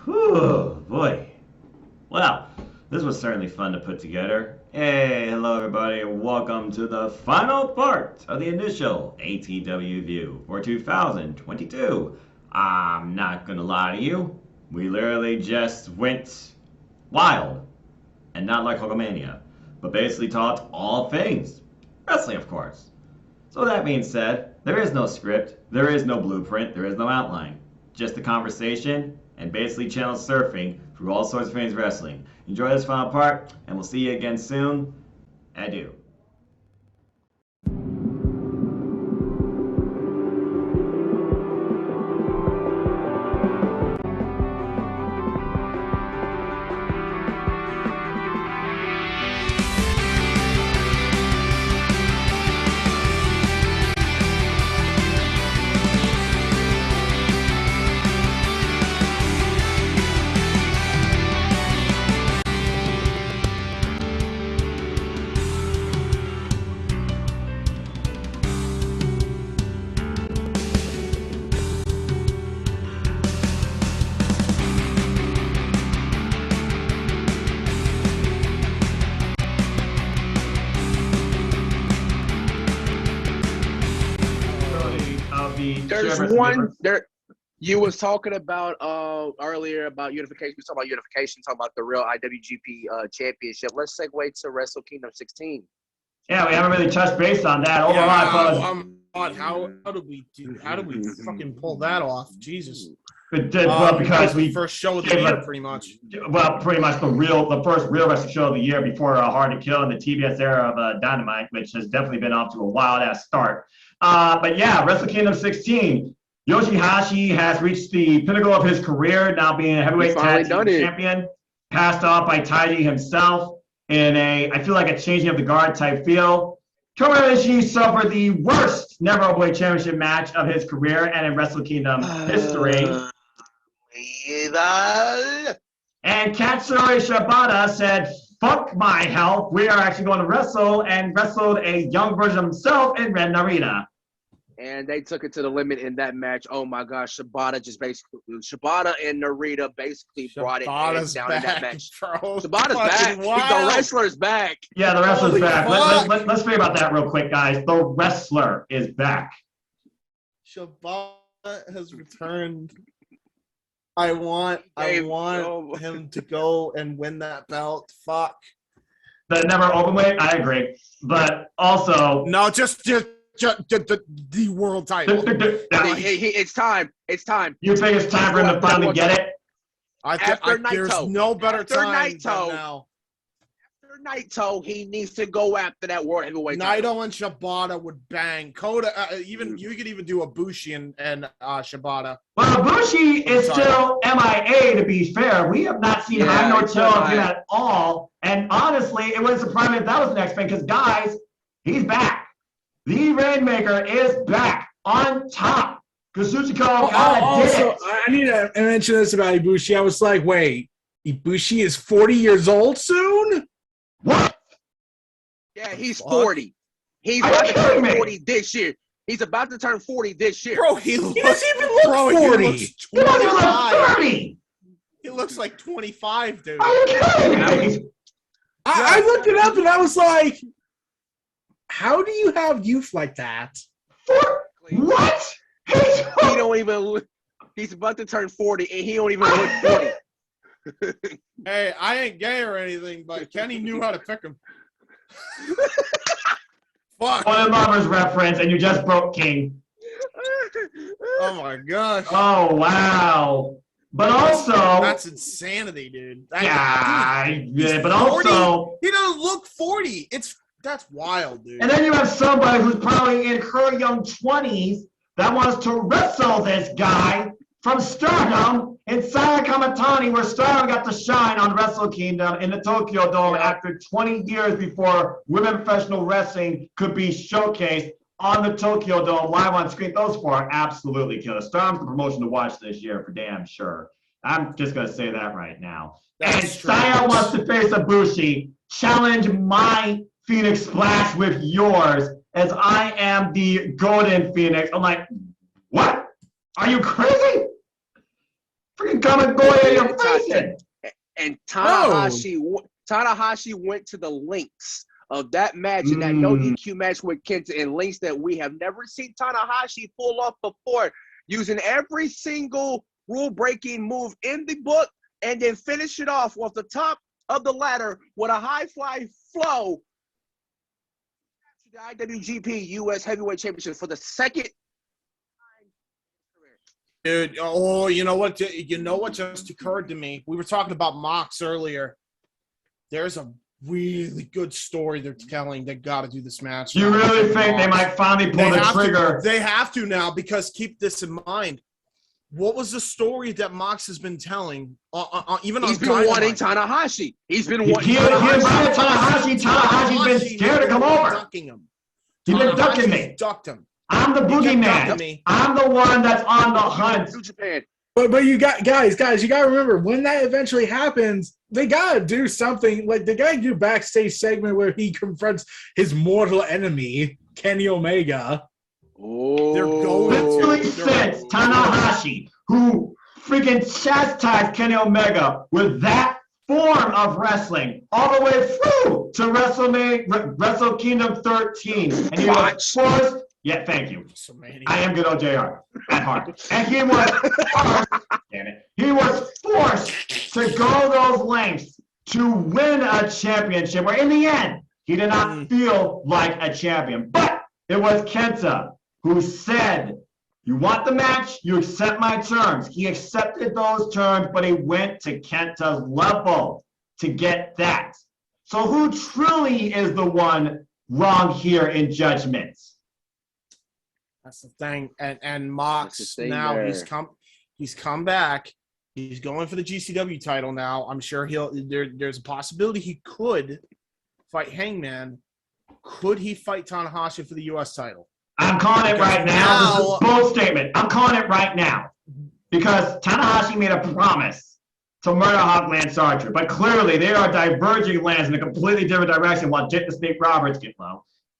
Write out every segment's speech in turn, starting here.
Whew, boy. Well, this was certainly fun to put together. Hey, hello everybody, and welcome to the final part of the initial ATW view for 2022. I'm not gonna lie to you, we literally just went wild, and not like Hulkamania, but basically talked all things wrestling, of course. So that being said, there is no script, there is no blueprint, there is no outline. Just a conversation and basically channel surfing through all sorts of things wrestling. Enjoy this final part, and we'll see you again soon. Adieu. There's one there. You was talking about earlier about unification. We talking about unification, talking about the real IWGP championship. Let's segue to Wrestlekingdom 16. Yeah, we haven't really touched base on that. Overall, how do we fucking pull that off? Jesus. Because we first show of the year, pretty much. Well, pretty much the first real wrestling show of the year before Hard to Kill in the TBS era of Dynamite, which has definitely been off to a wild ass start. But yeah, Wrestle Kingdom 16. Yoshihashi has reached the pinnacle of his career, now being a heavyweight tag team champion, passed off by Taiji himself in I feel like a changing of the guard type feel. Tomoyoshi suffered the worst never openweight championship match of his career and in Wrestle Kingdom history. And Katsuri Shibata said, "Fuck my health. We are actually going to wrestle," and wrestled a young version of himself in Red Narita. And they took it to the limit in that match. Oh my gosh, Shibata and Narita basically brought it down in that match. Bro. Shibata's back. The wrestler's back. Yeah, the wrestler's back. Let's think about that real quick, guys. The wrestler is back. Shibata has returned. I want him to go and win that belt. Fuck. The never openweight, I agree. But also just the world title. It's time. It's time. You think it's time for him to finally get it? There's no better time than now. After Naito, he needs to go after that world heavyweight title. Naito and Shibata would bang. Kota, you could even do Ibushi and Shibata. Well, Ibushi is still MIA, to be fair. We have not seen high nor tail of him at all. And honestly, it wouldn't surprise me if that was the next thing, because guys, he's back. The Rainmaker is back on top. Kazuchika did it. I need to mention this about Ibushi. I was like, wait, Ibushi is 40 years old soon? What? Yeah, he's 40. He's about to turn 40 this year. He's about to turn 40 this year. Bro, he doesn't even look 40. He doesn't even look 30. He looks like 25, dude. Are you kidding me? I looked it up and I was like, how do you have youth like that? What? He don't even look. He's about to turn 40 and he don't even look 40. Hey, I ain't gay or anything, but Kenny knew how to pick him. Fuck. One of Lovers reference, and you just broke King. Oh my gosh. Oh wow. But also, that's insanity, dude. But also, he doesn't look 40. That's wild, dude. And then you have somebody who's probably in her young 20s that wants to wrestle this guy from Stardom in Saya Kamatani, where Stardom got to shine on Wrestle Kingdom in the Tokyo Dome after 20 years before women professional wrestling could be showcased on the Tokyo Dome live on screen. Those four are absolutely killer. Stardom's the promotion to watch this year for damn sure. I'm just going to say that right now. And Saya wants to face Ibushi. Challenge my Phoenix Splash with yours, as I am the Golden Phoenix. I'm like, what? Are you crazy? freaking come and go in your face. And Tanahashi went to the links of that match and that no DQ match with Kenta, and links that we have never seen Tanahashi pull off before, using every single rule-breaking move in the book, and then finish it off the top of the ladder with a high-fly flow to the IWGP US Heavyweight Championship for the second time. Dude, oh, you know what? You know what just occurred to me? We were talking about Mox earlier. There's a really good story they're telling. They got to do this match. You really think they might finally pull the trigger? They have to now, because keep this in mind. What was the story that Mox has been telling? Even he's been wanting Tanahashi. He's been wanting Tanahashi. Tanahashi's been scared to come over. Ducking him. He's been ducking me. Ducked him. I'm the boogeyman. I'm the one that's on the hunt. But you got guys, you gotta remember, when that eventually happens, they gotta do something. Like, they gotta do a backstage segment where he confronts his mortal enemy, Kenny Omega. Oh, they're going to since Tanahashi, who freaking chastised Kenny Omega with that form of wrestling all the way through to Wrestlekingdom 13, and he was forced. Yeah, thank you. I am good on JR at heart. And he was forced, damn it, he was forced to go those lengths to win a championship, where in the end, he did not feel like a champion. But it was Kenta who said, you want the match, you accept my terms. He accepted those terms, but he went to Kenta's level to get that. So who truly is the one wrong here in judgment? That's the thing, and Mox now there. He's come back. He's going for the GCW title now. I'm sure there's a possibility he could fight Hangman. Could he fight Tanahashi for the U.S. title? I'm calling it right now. This is a bold statement. I'm calling it right now because Tanahashi made a promise to murder Hawk Lance Archer, but clearly they are diverging Lance in a completely different direction while Jake the Snake Roberts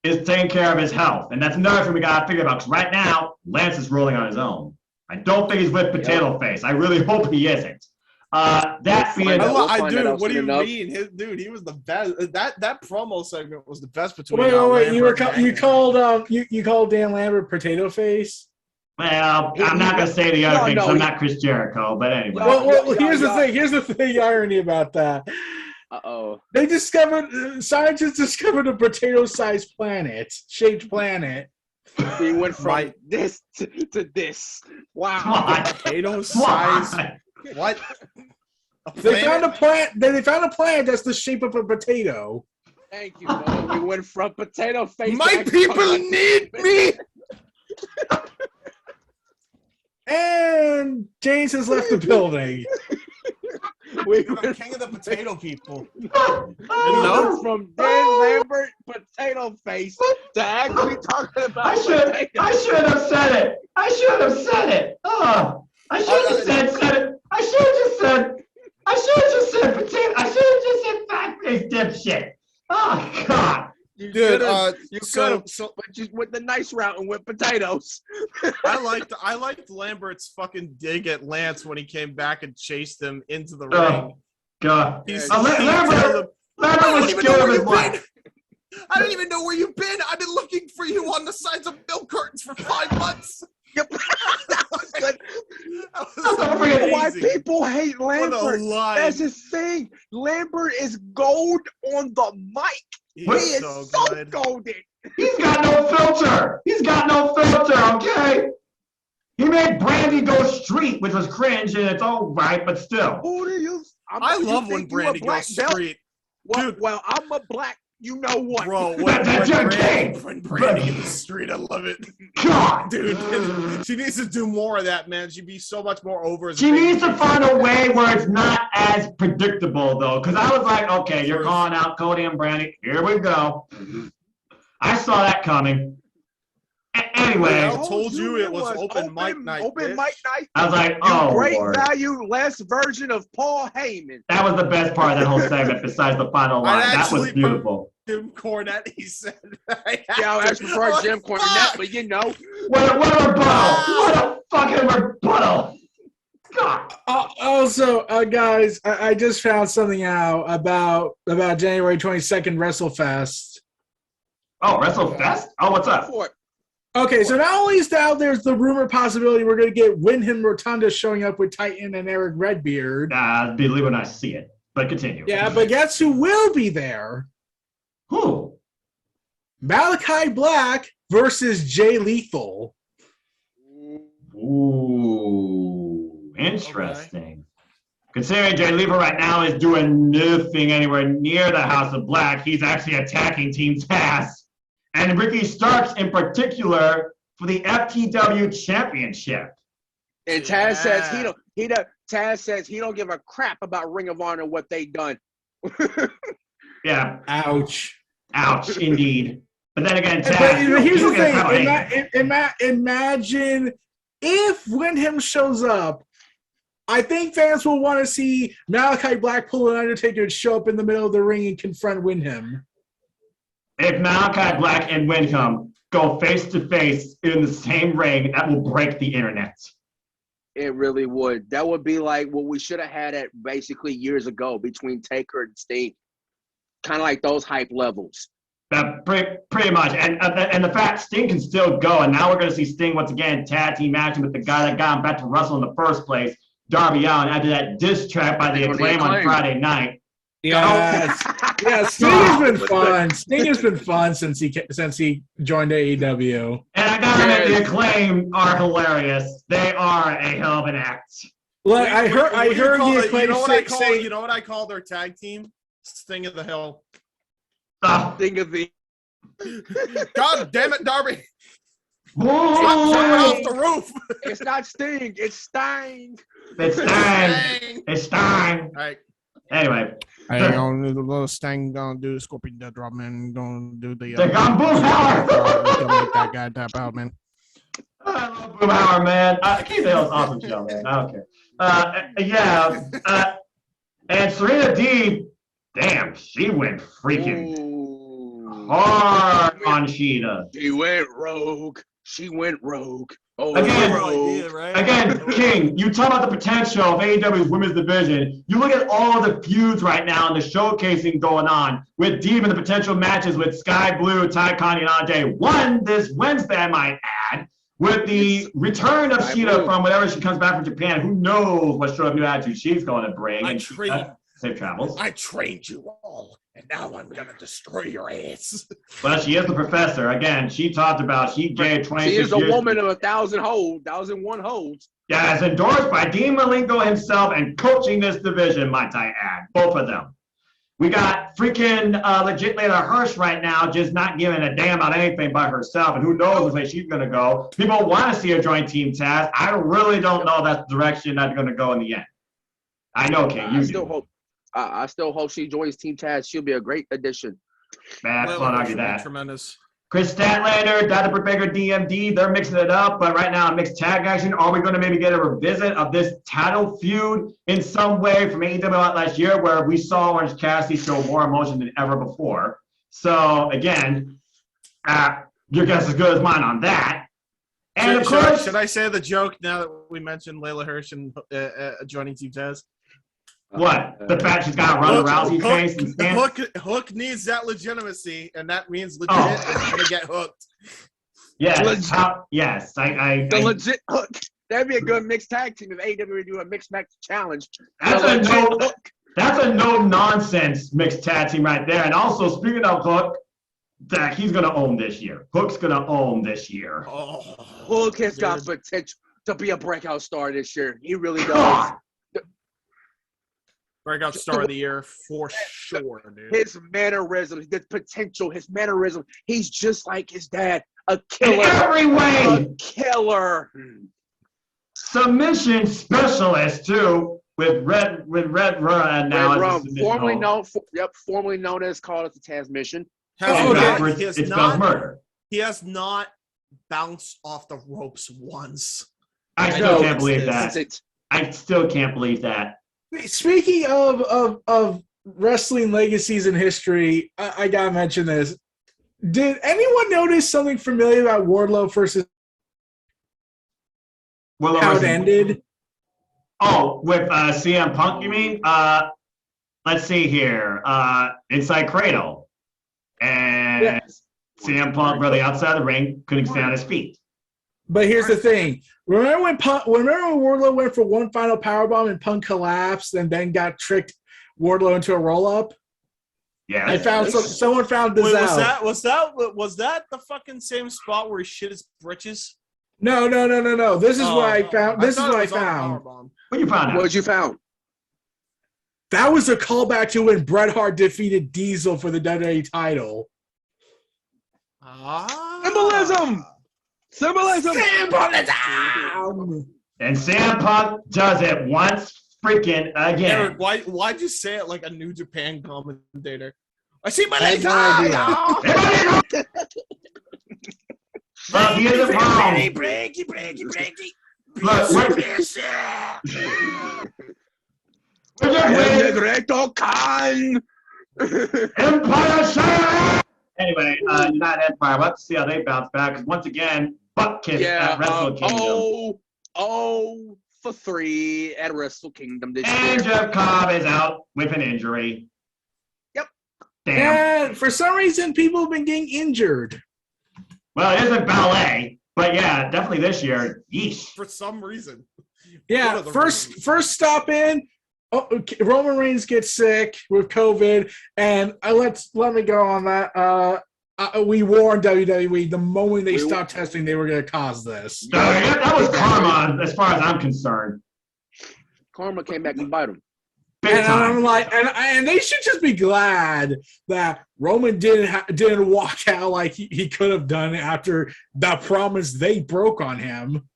is taking care of his health. And that's another thing we got to figure out, because right now, Lance is rolling on his own. I don't think he's with Potato Face. I really hope he isn't. That being... Dude, what do you mean? He was the best. That promo segment was the best between... Wait. You called Dan Lambert Potato Face? Well, I'm not going to say the other thing because I'm not Chris Jericho, but anyway. Well, here's the thing. Here's the irony about that. Uh-oh. Scientists discovered a potato-sized shaped planet. He went from this to this. Wow. Potato-sized. What? They found a plant. They found a plant that's the shape of a potato. Thank you, Bo. We went from potato face. My people need me. And James has left the building. We went king of the potato people. No, from Dan Lambert potato face to actually talking about. I should have said it. I should have said it. Oh, I should have said it. I should have just said potato. I should have just said fat face dipshit. Oh God. You could have, but you went the nice route and went potatoes. I liked Lambert's fucking dig at Lance when he came back and chased him into the ring. God. Lambert was scared of his life. I don't even know where you've been. I've been looking for you on the sides of milk curtains for 5 months. Yep. That was why people hate Lambert. That's his thing. Lambert is gold on the mic. He is so golden. He's got no filter. Okay? He made Brandy go street, which was cringe, and it's all right, but still. Who do you? I love when Brandy goes street. Well, I'm a black. You know what? Bro, when Brandy in the street, I love it. God. Dude, she needs to do more of that, man. She'd be so much more over. She needs to find a way where it's not as predictable, though. Because I was like, okay, you're calling out Cody and Brandy. Here we go. I saw that coming. Anyway. I told you it was open mic night. Open mic night. I was like, oh, great Lord. Value, less version of Paul Heyman. That was the best part of that whole segment besides the final line. That was beautiful. Jim Cornette, he said. Yeah, I actually prefer Jim Cornette, but you know. What a rebuttal. What a fucking rebuttal. God. Also, guys, I just found something out about January 22nd WrestleFest. Oh, WrestleFest? Oh, what's up? Okay, so not only is now there's the rumor possibility we're going to get Wyndham Rotunda showing up with Titan and Eric Redbeard. Believe when I see it. But continue. Yeah, but guess who will be there? Who? Malachi Black versus Jay Lethal. Ooh, interesting. Considering Jay Lethal right now is doing nothing anywhere near the House of Black, he's actually attacking Team Taz. And Ricky Starks in particular for the FTW Championship. And Taz says Taz says he don't give a crap about Ring of Honor what they done. Yeah. Ouch. Ouch, indeed. But then again, Taz, but here's the thing. Imagine if Wyndham shows up. I think fans will want to see Malachi Black pull an Undertaker and show up in the middle of the ring and confront Wyndham. If Malachi Black and Wyndham go face to face in the same ring, that will break the internet. It really would. That would be like what we should have had at basically years ago between Taker and Sting. Kind of like those hype levels. Pretty much. And the fact Sting can still go, and now we're going to see Sting once again tag team action with the guy that got him back to wrestle in the first place, Darby Allin, after that diss track by the Acclaim on Friday night. Yes. Yeah, Sting has been fun. Sting has been fun since he joined AEW. And I gotta admit, the Acclaim are hilarious. They are a hell of an act. Look, I heard the Acclaim you know what I call their tag team? Sting of the Hill. Sting of the. God damn it, Darby! Off the roof. It's not Sting. It's Stein. It's Stein. It's Stein. All right. Anyway. I gonna do the little Sting, gonna do the Scorpion Death Drop, man. Gonna do the. They're gonna Boom Howard. Gonna make that guy tap out, man. I love Boom Howard, man. Keith Hill's awesome show, man. I don't care. And Serena Deeb, damn, she went freaking hard on Sheeta. She went rogue. She went rogue. Again, King, you talk about the potential of AEW's women's division. You look at all the feuds right now and the showcasing going on with Deeb and the potential matches with Sky Blue, Ty Conti, and Andre. One this Wednesday, I might add, with the return of Sheeta from whenever she comes back from Japan. Who knows what sort of new attitude she's going to bring. Safe travels. I trained you all, and now I'm going to destroy your ass. Well, she is the professor. Again, she talked about she gave 26 years. She is a woman of 1,001 holds. Yeah, as endorsed by Dean Malenko himself and coaching this division, might I add. Both of them. We got freaking legit Layla Hirsch right now just not giving a damn about anything by herself, and who knows which way she's going to go. People want to see her join Team Taz. I really don't know that's the direction that's going to go in the end. I know, King, you do. I still hope she joins Team Taz. She'll be a great addition. Man, I can't argue that. Tremendous. Chris Statlander, Dr. Brubaker, DMD, they're mixing it up, but right now, mixed tag action. Are we going to maybe get a revisit of this title feud in some way from AEW last year where we saw Orange Cassidy show more emotion than ever before? So, again, your guess is as good as mine on that. And of course, should I say the joke now that we mentioned Layla Hirsch and joining Team Taz? What? The fact she's got to run Rousey's face and stand? Hook needs that legitimacy, and that means legit is going to get hooked. Yes. Yes. The legit Hook. That'd be a good mixed tag team if AEW would do a mixed match challenge. That's a no-nonsense mixed tag team right there. And also, speaking of Hook, that he's going to own this year. Hook's going to own this year. Hook has got potential to be a breakout star this year. He really does. Breakout star of the year for sure, dude. His mannerisms, the potential, his mannerism. He's just like his dad, a killer. In every way. A killer. Submission specialist too, with Red Rum now. Formerly known as called as the Tasmission. It spells murder. He has not bounced off the ropes once. I still can't believe that. I still can't believe that. Speaking of wrestling legacies in history, I gotta mention this. Did anyone notice something familiar about Wardlow versus how it ended? Oh, with CM Punk, you mean? Let's see here. Inside Cradle. And CM Punk really outside the ring, couldn't stay on his feet. But here's the thing. Remember when Wardlow went for one final powerbomb and Punk collapsed and then got tricked Wardlow into a roll-up? Yeah. I found someone found this out. Was that the fucking same spot where he shit his britches? No. This is what I found. This is what I found. What you found out? What you found? That was a callback to when Bret Hart defeated Diesel for the WWE title. Symbolism. And CM Punk does it once freaking again. Eric, why'd you say it like a New Japan commentator? I see my I legs. have no idea. Well, here's the problem. Breaky. Look, we're just Khan. Empire State! Anyway, United Empire. Let's see how they bounce back. 'Cause once again, butt kiss at Wrestle Kingdom. 0-for-3 at Wrestle Kingdom this year. And Jeff Cobb is out with an injury. Yep. Damn. And for some reason, people have been getting injured. Well, it isn't ballet, but yeah, definitely this year. Yeesh. For some reason. Yeah, first stop in. Oh, Roman Reigns gets sick with COVID, and let me go on that. We warned WWE the moment they stopped testing, they were going to cause this. That was karma, as far as I'm concerned. Karma came back and bite him. Big And time. I'm like, and they should just be glad that Roman didn't walk out like he could have done after the promise they broke on him.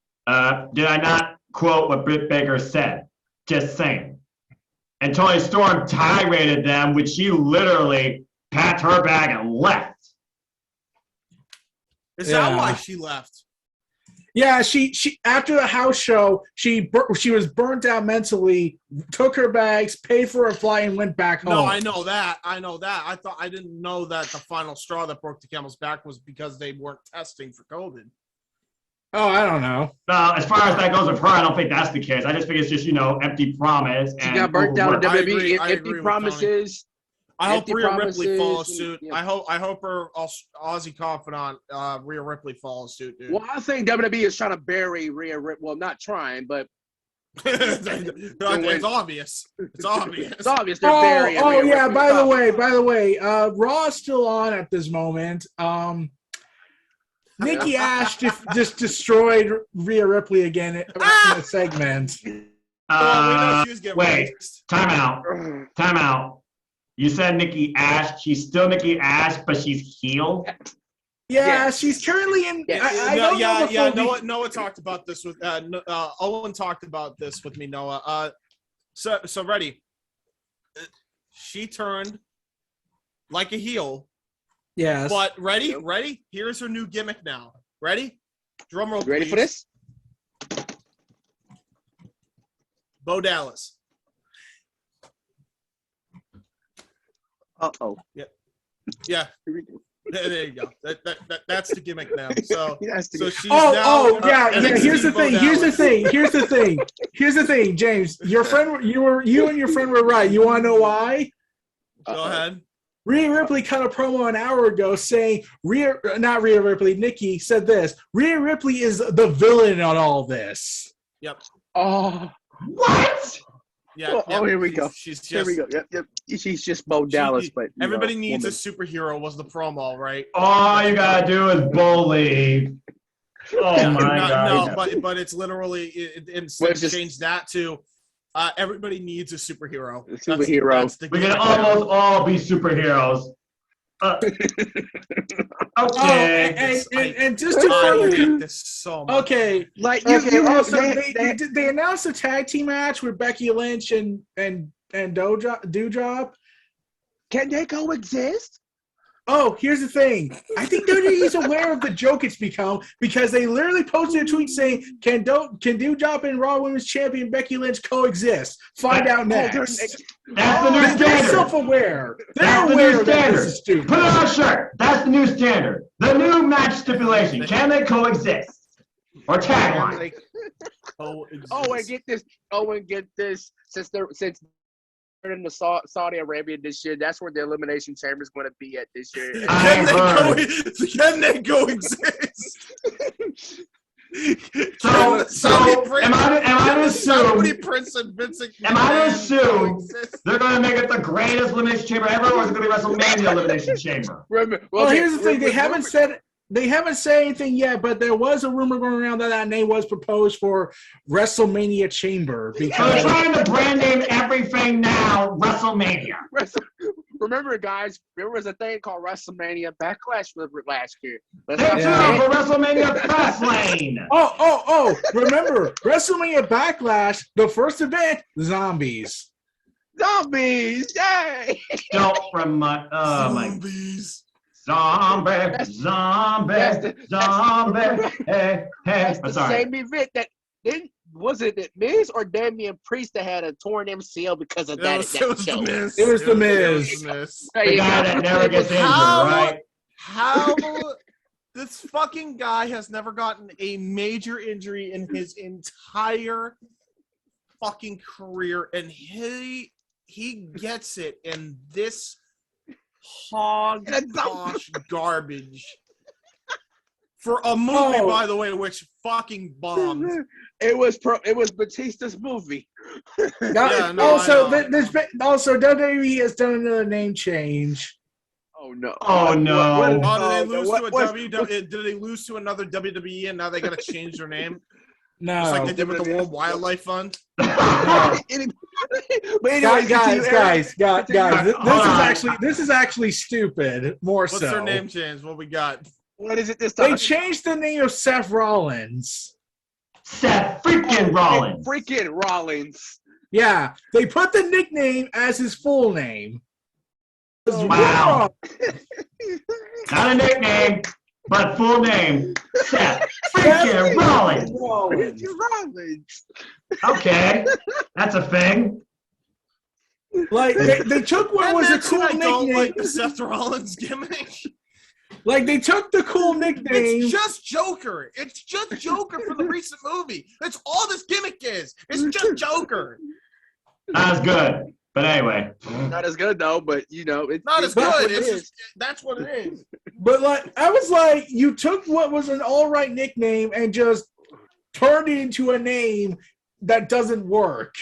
Did I not quote what Britt Baker said? Just saying. And Toni Storm tirade them, which she literally packed her bag and left. Is that why she left? Yeah, she after the house show, she was burnt out mentally, took her bags, paid for her flight, and went back home. No, I know that. I didn't know that the final straw that broke the camel's back was because they weren't testing for COVID. Oh, I don't know. As far as that goes with her, I don't think that's the case. I just think it's just, empty promise. She got burnt down in WWE. I Empty agree promises. I hope Rhea Ripley follows and- suit. yeah. I hope her Aussie confidant Rhea Ripley follows suit, dude. Well, I think WWE is trying to bury Rhea Ripley. Well, not trying, but It's obvious. It's obvious. it's obvious they're burying Rhea yeah. Ripley. By the way, Raw is still on at this moment. Nikki Ash just destroyed Rhea Ripley again in a segment. Wait, time out. You said Nikki Ash. She's still Nikki Ash, but she's heel. Yeah, Yes. she's currently in. Yes. Noah talked about this with Owen talked about this with me. Noah. So ready. She turned like a heel. Yes. But ready? Here's her new gimmick now. Ready? Drum roll. Ready please. for this? Bo Dallas. Uh-oh. Yeah. There you go. That's the gimmick now. So That's the so gimmick. she's Yeah. NXT Here's the Bo thing. Dallas. Here's the thing, James. You and your friend were right. You want to know why? Go ahead. Rhea Ripley cut a promo an hour ago saying Nikki said this. Rhea Ripley is the villain on all this. Yep. Oh. What? Yeah. Oh, here we go. She's just, Here we go. Yep. She's just Bo Dallas, but everybody needs a superhero was the promo, right? All you gotta do is believe. Oh my God. No, but it's literally instead of change that to everybody needs a superhero. That's the We can almost all be superheroes. Okay. And just to further this so much. okay, like they announced a tag team match with Becky Lynch and Doudrop. Can they coexist? Oh, here's the thing. I think WWE's aware of the joke it's become because they literally posted a tweet saying, "Can Doudrop and Raw Women's Champion Becky Lynch coexist? Find out next." That's the new They're standard. self-aware. They're That's the aware new that this standard. is stupid. Put it on a shirt. That's the new standard. The new match stipulation. Can they coexist? Or tagline. coexist. And get this. Since they're in the Saudi Arabia this year, that's where the Elimination Chamber is going to be at this year. Can they coexist? So am I to assume? Prince and Vincent. Am I to assume they're going to make it the greatest elimination chamber ever, or is it going to be WrestleMania elimination chamber? Well, here's the thing: they haven't said anything yet, but there was a rumor going around that name was proposed for WrestleMania Chamber. Because they're trying to brand name everything now WrestleMania. Remember, guys, there was a thing called WrestleMania Backlash last year. For WrestleMania Fastlane. Oh! Remember, WrestleMania Backlash, the first event, zombies. Zombies! Yay! Don't remind. Oh Zombies. Zombie. Hey. That's the Sorry. same event that didn't. Was it Miz or Damian Priest that had a torn MCL because of that? It was the Miz. It was the Miz. The guy that never gets injured, right? How this fucking guy has never gotten a major injury in his entire fucking career, and he gets it in this hogwash garbage for a movie, by the way, which fucking bombed. It was Batista's movie. Also, WWE has done another name change. Oh no! Did they lose to another WWE and now they gotta change their name? No, just like they did with the World Wildlife Fund. But anyway, guys, this is actually stupid. What's their name change? What we got? What is it this time? They changed the name of Seth Rollins. Seth freaking Rollins. Freaking Rollins. Yeah, they put the nickname as his full name. Wow. Not a nickname, but full name. Seth freaking Rollins. Okay, that's a thing. Like they took what was a cool nickname. Don't like the Seth Rollins gimmick. Like they took the cool nickname. It's just Joker. It's just Joker for the recent movie. That's all this gimmick is. It's just Joker. Not as good, but anyway. Not as good though, but it's not as good. It's just that's what it is. But I was like, you took what was an all right nickname and just turned it into a name that doesn't work.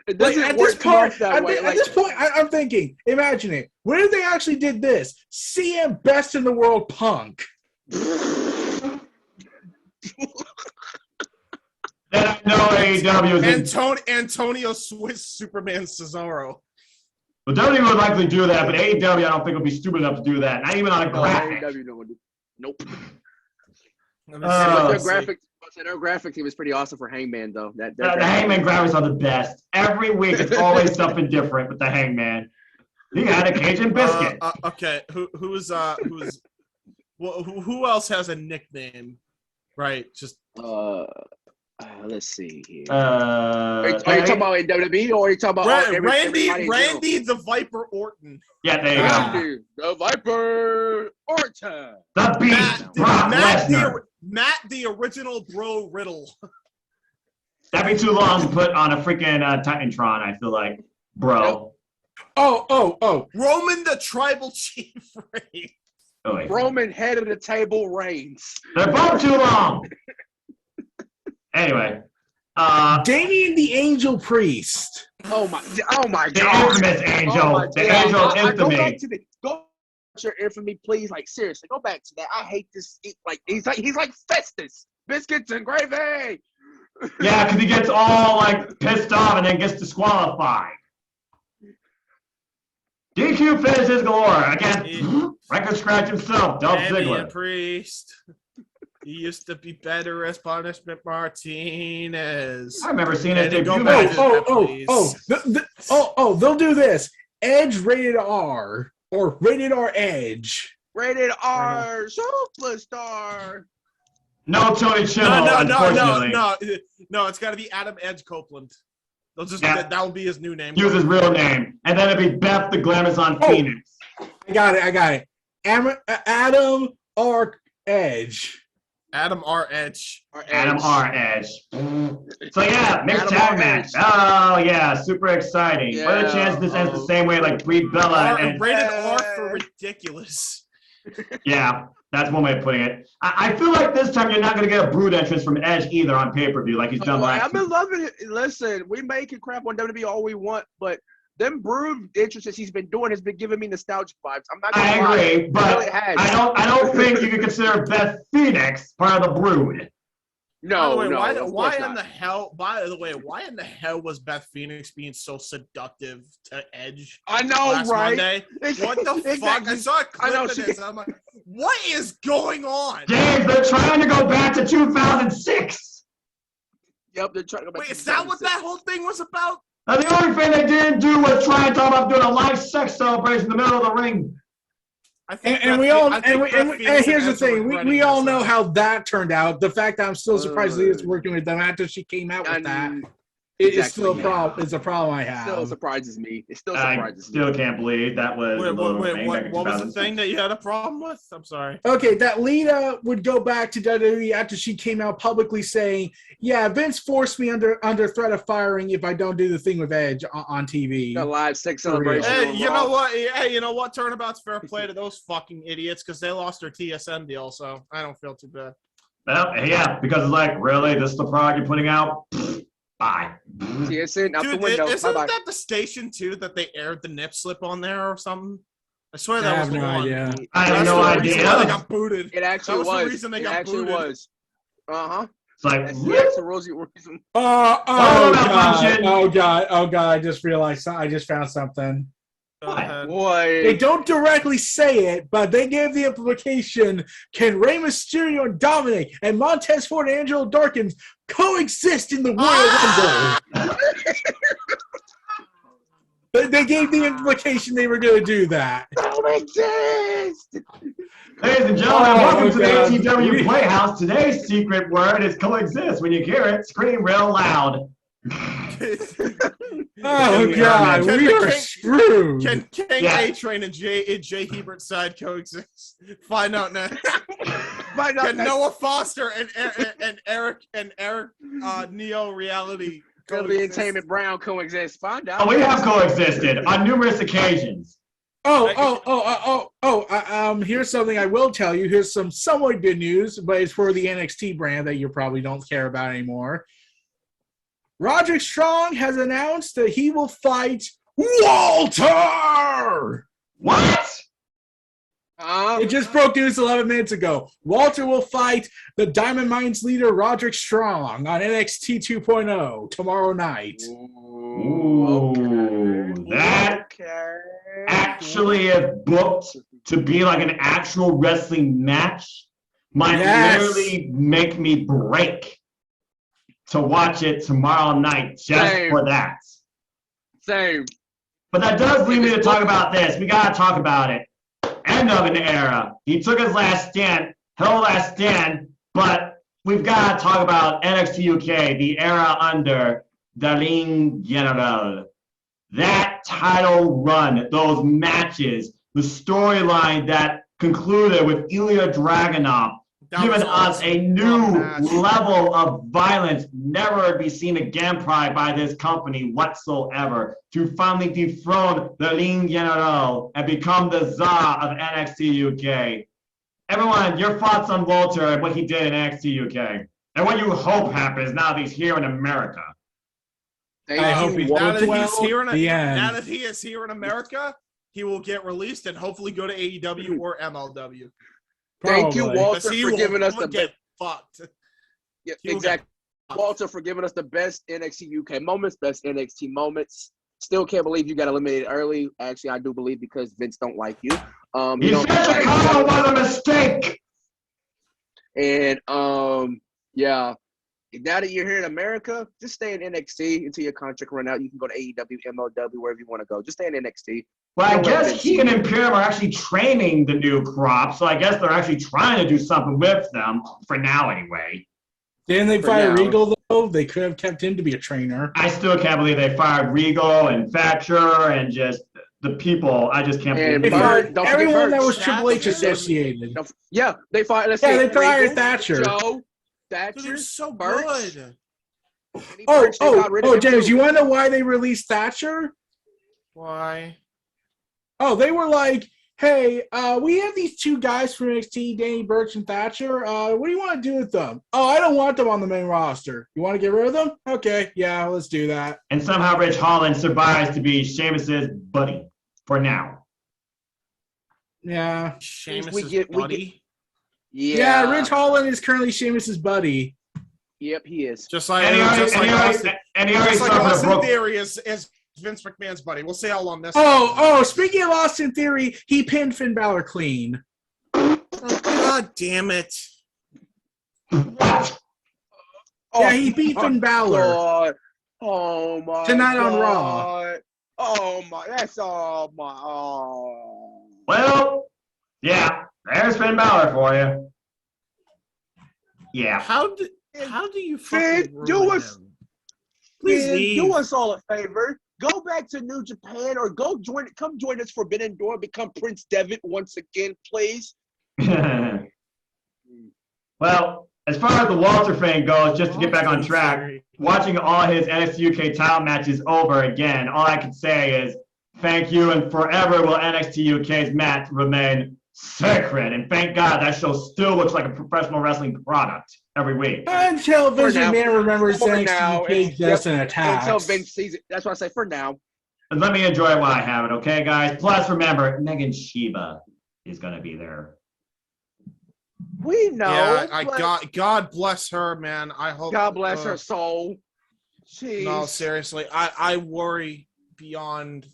It doesn't at work this point, that way. At this point, I'm thinking, imagine it. What if they actually did this? CM Best in the World Punk. Then I know AEW is Antonio Swiss Superman Cesaro. Well, WWE would likely do that, but AEW I don't think would be stupid enough to do that. Not even on a graphic. Nope. Their graphic team was pretty awesome for Hangman, though. The Hangman graphics are the best. Every week, it's always something different with the Hangman. He had a Cajun biscuit. Okay, who else has a nickname? Right, just let's see here. Are you talking about in WWE or are you talking about Randy the Viper Orton? Yeah, there you go. The Viper Orton. The Beast Brock Lesnar. Matt the original Bro Riddle. That'd be too long to put on a freaking Titantron, I feel like. Bro. Oh. Roman the Tribal Chief Reigns. Oh, Roman head of the table Reigns. They're both too long. Anyway. Damien the Angel Priest. Oh my the God. Infamous Angel. The Angel of Infamy. Go your infamy, please. Like seriously, go back to that. I hate this. He's like Festus. Biscuits and gravy. Yeah, because he gets all pissed off and then gets disqualified. DQ finishes galore again. Record scratch himself, Dolph Ziggler. Priest. He used to be better as Punishment Martinez. I remember seeing it debut. They'll do this. Edge rated R or rated R Edge. Rated R Superstar. No Tony Chimel, unfortunately. No, it's got to be Adam Edge Copeland. They'll just that will be his new name. Use his real name, and then it'd be Beth the Glamazon Phoenix. I got it. Adam R Edge. Adam R. Edge. Adam R. Edge. So yeah, mixed Adam tag R. match. Edge. Oh yeah, super exciting. What are the Yeah. chances this ends the same way like Brie Bella and Rated R for ridiculous. yeah, that's one way of putting it. I feel like this time you're not going to get a Brood entrance from Edge either on pay-per-view like he's done last I've been loving it. Listen, we making crap on WWE all we want, but them Brood entrances he's been doing has been giving me nostalgic vibes. I'm not gonna lie. I agree, but Really has. I don't think you can consider Beth Phoenix part of the Brood. No, by the way, no. why in the hell? By the way, why in the hell was Beth Phoenix being so seductive to Edge? I know, last right? Monday? What the fuck? Exactly. I saw a clip I know, of this. And I'm like, what is going on? James, they're trying to go back to 2006. Yep, they're trying to go back. Wait, to is that what that whole thing was about? Now, the only thing they didn't do was try and talk about doing a live sex celebration in the middle of the ring. I think And here's the thing: we all know how that turned out. The fact that I'm still surprised that it's working with them after she came out with that. It's still a problem. It's a problem I have. Still surprises me. It still surprises me. I still can't believe that was. What was the thing that you had a problem with? I'm sorry. Okay, that Lita would go back to WWE after she came out publicly saying, "Yeah, Vince forced me under threat of firing if I don't do the thing with Edge on TV." The live sex celebration. Hey, you know what? Hey, you know what? Turnabout's fair play to those fucking idiots because they lost their TSN deal, so I don't feel too bad. Well, yeah, because it's like, really, this is the product you're putting out. Bye. TSN out the Dude, window. isn't Bye-bye. that the station too that they aired the nip slip on there or something? I swear I that was have the no one. idea. I have That's no the reason why they idea. got booted. It actually That was was. the reason they It got actually booted. was. Uh-huh. It's like, That's the actual Rosie reason. Oh malfunction. God! I just realized. I just found something. Go ahead. Boy. They don't directly say it, but they gave the implication: can Rey Mysterio and Dominic and Montez Ford and Angelo Dawkins coexist in the Royal Rumble? They gave the implication they were going to do that. Coexist! ladies and gentlemen, welcome to the God. ATW Playhouse. Today's secret word is coexist. When you hear it, scream real loud. Oh God, we are screwed. Can King Yeah. A-Train and Jay Hebert's side coexist? Find out next. Find out Can next. Noah Foster and Eric Neo Reality Billy coexist? Entertainment Brown coexist. Find out. Oh, we have coexisted on numerous occasions. Here's something I will tell you. Here's some somewhat good news, but it's for the NXT brand that you probably don't care about anymore. Roderick Strong has announced that he will fight Walter! What? It just broke news 11 minutes ago. Walter will fight the Diamond Mines leader Roderick Strong on NXT 2.0 tomorrow night. Ooh, that actually is booked to be like an actual wrestling match might literally make me break to watch it tomorrow night just Same. for that. Same. But that does lead me to talk about this. We got to talk about it. End of an era. He took his last stand, hell last stand, but we've got to talk about NXT UK, the era under Darlene General. That title run, those matches, the storyline that concluded with Ilya Dragunov, giving us a new level of violence never to be seen again probably by this company whatsoever, to finally dethrone the Ligne General and become the Tsar of NXT UK. Everyone, your thoughts on Walter and what he did in NXT UK, and what you hope happens now that he's here in America. I hope he's Now that well. he's here in The end. now that he is here in America, he will get released and hopefully go to AEW or MLW. Thank you, Probably. Walter, Because he for will giving us the get best. fucked. Yeah, he will exactly. get- Walter for giving us the best NXT UK moments, best NXT moments. Still can't believe you got eliminated early. Actually, I do believe because Vince don't like you. He said Chicago was a mistake. And yeah. Now that you're here in America, just stay in NXT until your contract run out. You can go to AEW, MLW, wherever you want to go. Just stay in NXT. Well, I Don't let guess Vince he and see you. Imperium are actually training the new crop, so I guess they're actually trying to do something with them, for now anyway. Didn't they For fire now. Regal, though? They could have kept him to be a trainer. I still can't believe they fired Regal and Thatcher and just the people. I just can't And believe They it. fired don't forget everyone that Birch. was Triple H Thatcher? associated. Yeah, they fired. Let's Yeah, see. they fired Regal, Thatcher. Joe, Dude, Thatcher, it was so Birch. good. Eddie Birch, they got rid of him James, too. you want to know why they released Thatcher? Why? Oh, they were like, hey, we have these two guys from NXT, Danny Burch and Thatcher. What do you want to do with them? Oh, I don't want them on the main roster. You want to get rid of them? Okay, yeah, let's do that. And somehow Rich Holland survives to be Sheamus's buddy for now. Yeah. Sheamus's buddy. Yeah, Rich Holland is currently Sheamus's buddy. Yep, he is. Just like And he already suffered a Austin broke. Theory is Vince McMahon's buddy. We'll see how long this. Speaking of Austin Theory, he pinned Finn Balor clean. Oh, God damn it. Yeah, he beat Finn Balor. God. Oh my Tonight God. on Raw. Oh my, that's all my. Oh. Well, yeah, there's Finn Balor for you. Yeah. How do you Finn, fucking do ruin us- him? Please Finn, leave. do us all a favor. Go back to New Japan or come join us Forbidden Door, become Prince Devitt once again, please. Well, as far as the Walter thing goes, just to get back on track, watching all his NXT UK title matches over again, all I can say is thank you, and forever will NXT UK's match remain sacred. And thank God that show still looks like a professional wrestling product every week. Until Vince For now. McMahon remembers For now. NXT UK just an attack. Until Vince sees it. That's what I say for now. And let me enjoy it while I have it, okay, guys? Plus, remember, Meg Chibba is going to be there. We know. Yeah, but God bless her, man. I hope. God bless her soul. Jeez. No, seriously, I worry beyond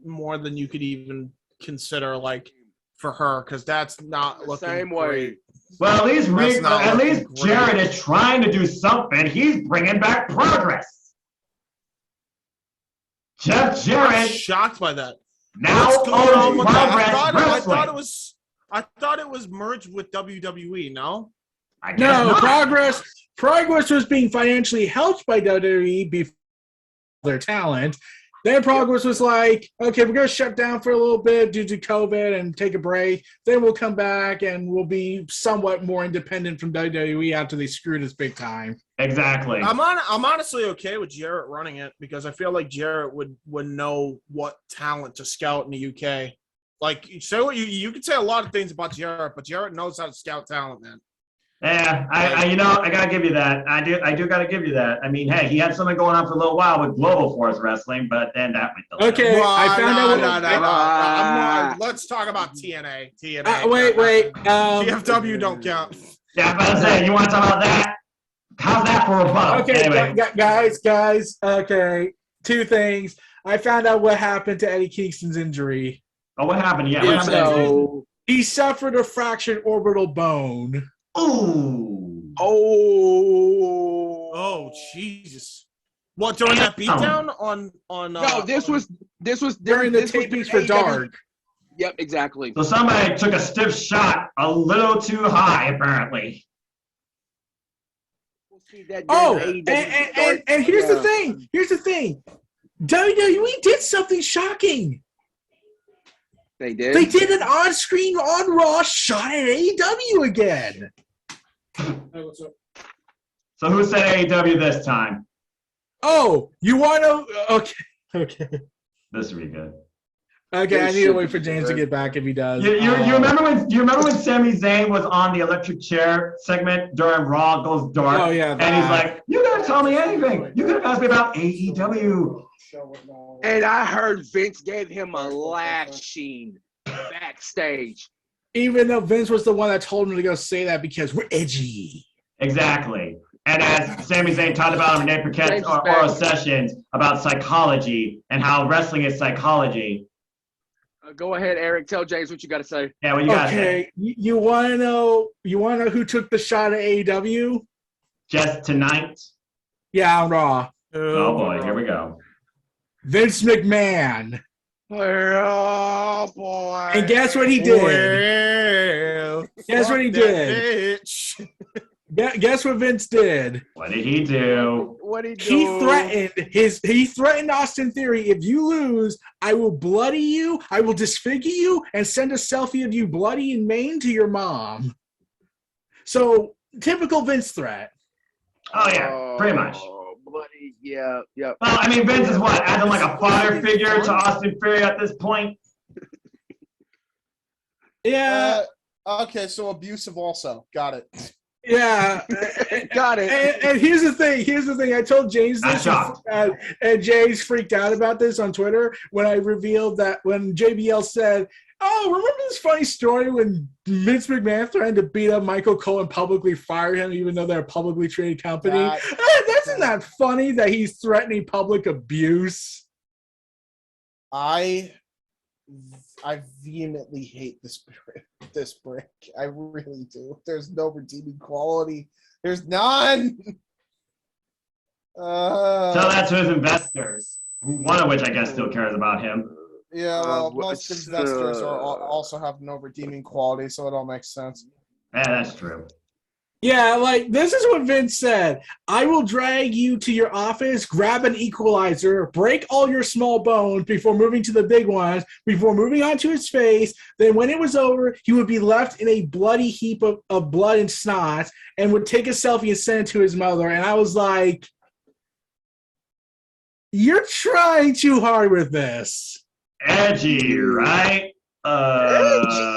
more than you could even consider, like for her, because that's not The looking same way. great. Well, at least That's not at looking least great. Jared is trying to do something. He's bringing back progress. Jeff I'm Jarrett shocked by that. now What's going on owns with that? Progress I Wrestling. thought it was merged with WWE. No. I guess No, not. Progress was being financially helped by WWE before their talent. Then Progress was like, okay, we're going to shut down for a little bit due to COVID and take a break. Then we'll come back and we'll be somewhat more independent from WWE after they screwed us big time. Exactly. I'm honestly okay with Jarrett running it because I feel like Jarrett would know what talent to scout in the UK. Like, say what you could say a lot of things about Jarrett, but Jarrett knows how to scout talent, man. Yeah, I gotta give you that. I do gotta give you that. I mean, hey, he had something going on for a little while with Global Force Wrestling, but then that went the Okay, I found out what. Let's talk about TNA. TNA. Wait. TFW don't count. Yeah, I'm about to say, you want to talk about that? How's that for a bump? Okay, Anyway. guys. Okay, two things. I found out what happened to Eddie Kingston's injury. Oh, what happened? Yeah, what happened? So, He suffered a fractured orbital bone. Ooh. Oh, Jesus. What, during that beatdown on no, this was During the this was tapings for AEW. Dark. Yep, exactly. So somebody took a stiff shot a little too high, apparently. We'll see that Oh, during AEW and here's the Yeah. thing. Here's the thing. WWE did something shocking. They did. They did an on-screen, on Raw shot at AEW again. So who said AEW this time? Oh, you want to? Okay. This would be good. Okay, I This need to should wait for be James to good. get back if he does. You remember when Sami Zayn was on the electric chair segment during Raw Goes Dark? Oh, yeah, And he's that. like, you gotta tell me anything. You could have asked me about AEW. And I heard Vince gave him a lashing backstage. Even though Vince was the one that told him to go say that because we're edgy. Exactly. And as Sami Zayn talked about on Renee Paquette's oral sessions about psychology and how wrestling is psychology. Go ahead, Eric. Tell James what you got to say. Yeah, what you got to say? Okay, you want to know? You want to know who took the shot at AEW? Just tonight? Yeah, on Raw. Oh boy, here we go. Vince McMahon. Oh boy! And guess what he did? Well, Guess what he fuck that did? bitch. Guess what Vince did? What did he do? What did he do? He threatened Austin Theory, if you lose, I will bloody you, I will disfigure you, and send a selfie of you bloody and maimed to your mom. So, typical Vince threat. Oh, yeah, pretty much. Bloody, yeah. Well, I mean, Vince is what? Acting like a father figure to Austin Theory at this point? Yeah. Okay, so abusive also. Got it. Yeah, got it. And here's the thing. I told James this, and James freaked out about this on Twitter when I revealed that when JBL said, "Oh, remember this funny story when Vince McMahon threatened to beat up Michael Cole and publicly fire him, even though they're a publicly traded company?" Isn't that funny that he's threatening public abuse? I vehemently hate this brick. I really do. There's no redeeming quality. There's none. So that's his investors, one of which I guess still cares about him. Yeah, well, most investors also have no redeeming quality, so it all makes sense. Yeah, that's true. Yeah, like, this is what Vince said. I will drag you to your office, grab an equalizer, break all your small bones before moving to the big ones, before moving on to his face. Then when it was over, he would be left in a bloody heap of blood and snot and would take a selfie and send it to his mother. And I was like, you're trying too hard with this. Edgy, right? Edgy.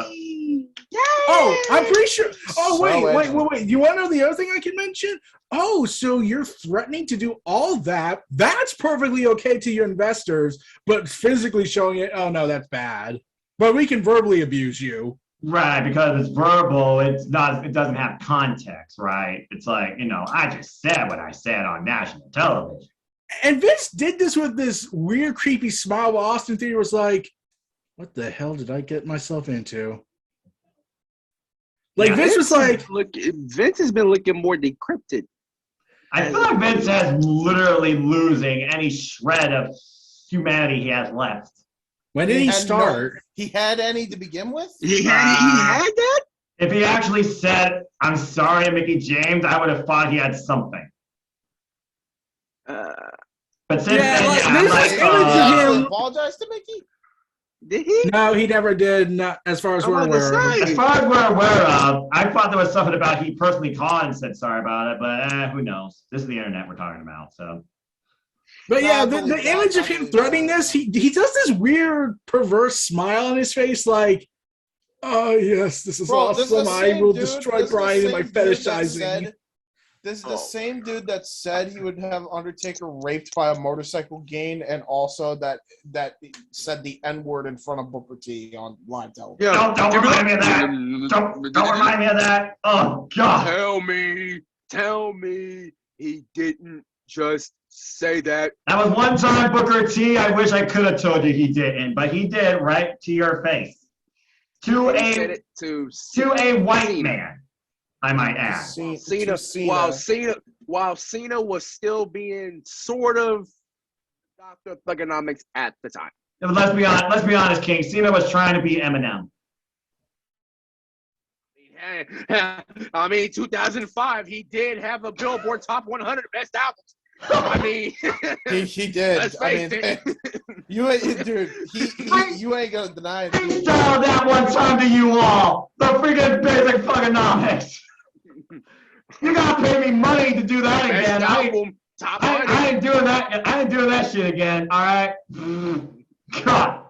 Oh, I'm pretty sure. Oh, So wait. You want to know the other thing I can mention? Oh, so you're threatening to do all that. That's perfectly okay to your investors, but physically showing it, oh, no, that's bad. But we can verbally abuse you. Right, because it's verbal, it doesn't have context, right? It's like, I just said what I said on national television. And Vince did this with this weird, creepy smile while Austin Theory was like, what the hell did I get myself into? Like, Vince was like... Vince has been looking more decrypted. I feel like Vince has literally losing any shred of humanity he has left. When did he start? He had any to begin with? He had that? If he actually said, I'm sorry, Mickey James, I would have thought he had something. But since then, apologize to Mickey? Did he? No, he never did, not as far as we're aware of. As far as we're aware of, I thought there was something about he personally called and said sorry about it, but who knows? This is the internet we're talking about, so. But yeah, the image of him threatening this, he does this weird, perverse smile on his face like, oh yes, this is awesome. I will destroy Brian in my fetishizing. This is the same dude that said he would have Undertaker raped by a motorcycle gang, and also that said the N-word in front of Booker T on live television. Yeah, don't remind me of that. Don't remind me of that. Oh God. Tell me he didn't just say that. That was one time, Booker T. I wish I could have told you he didn't, but he did right to your face. To a white man. I might add. While Cena was still being sort of Dr. Thugonomics at the time. But let's be honest, King. Cena was trying to be Eminem. I mean, 2005, he did have a Billboard Top 100 Best Albums. I mean, he did. Let's face it. You ain't gonna deny it. I told that one time to you all. The freaking basic Thugonomics. You gotta pay me money to do that again. I ain't doing that. I ain't doing that shit again. All right. God.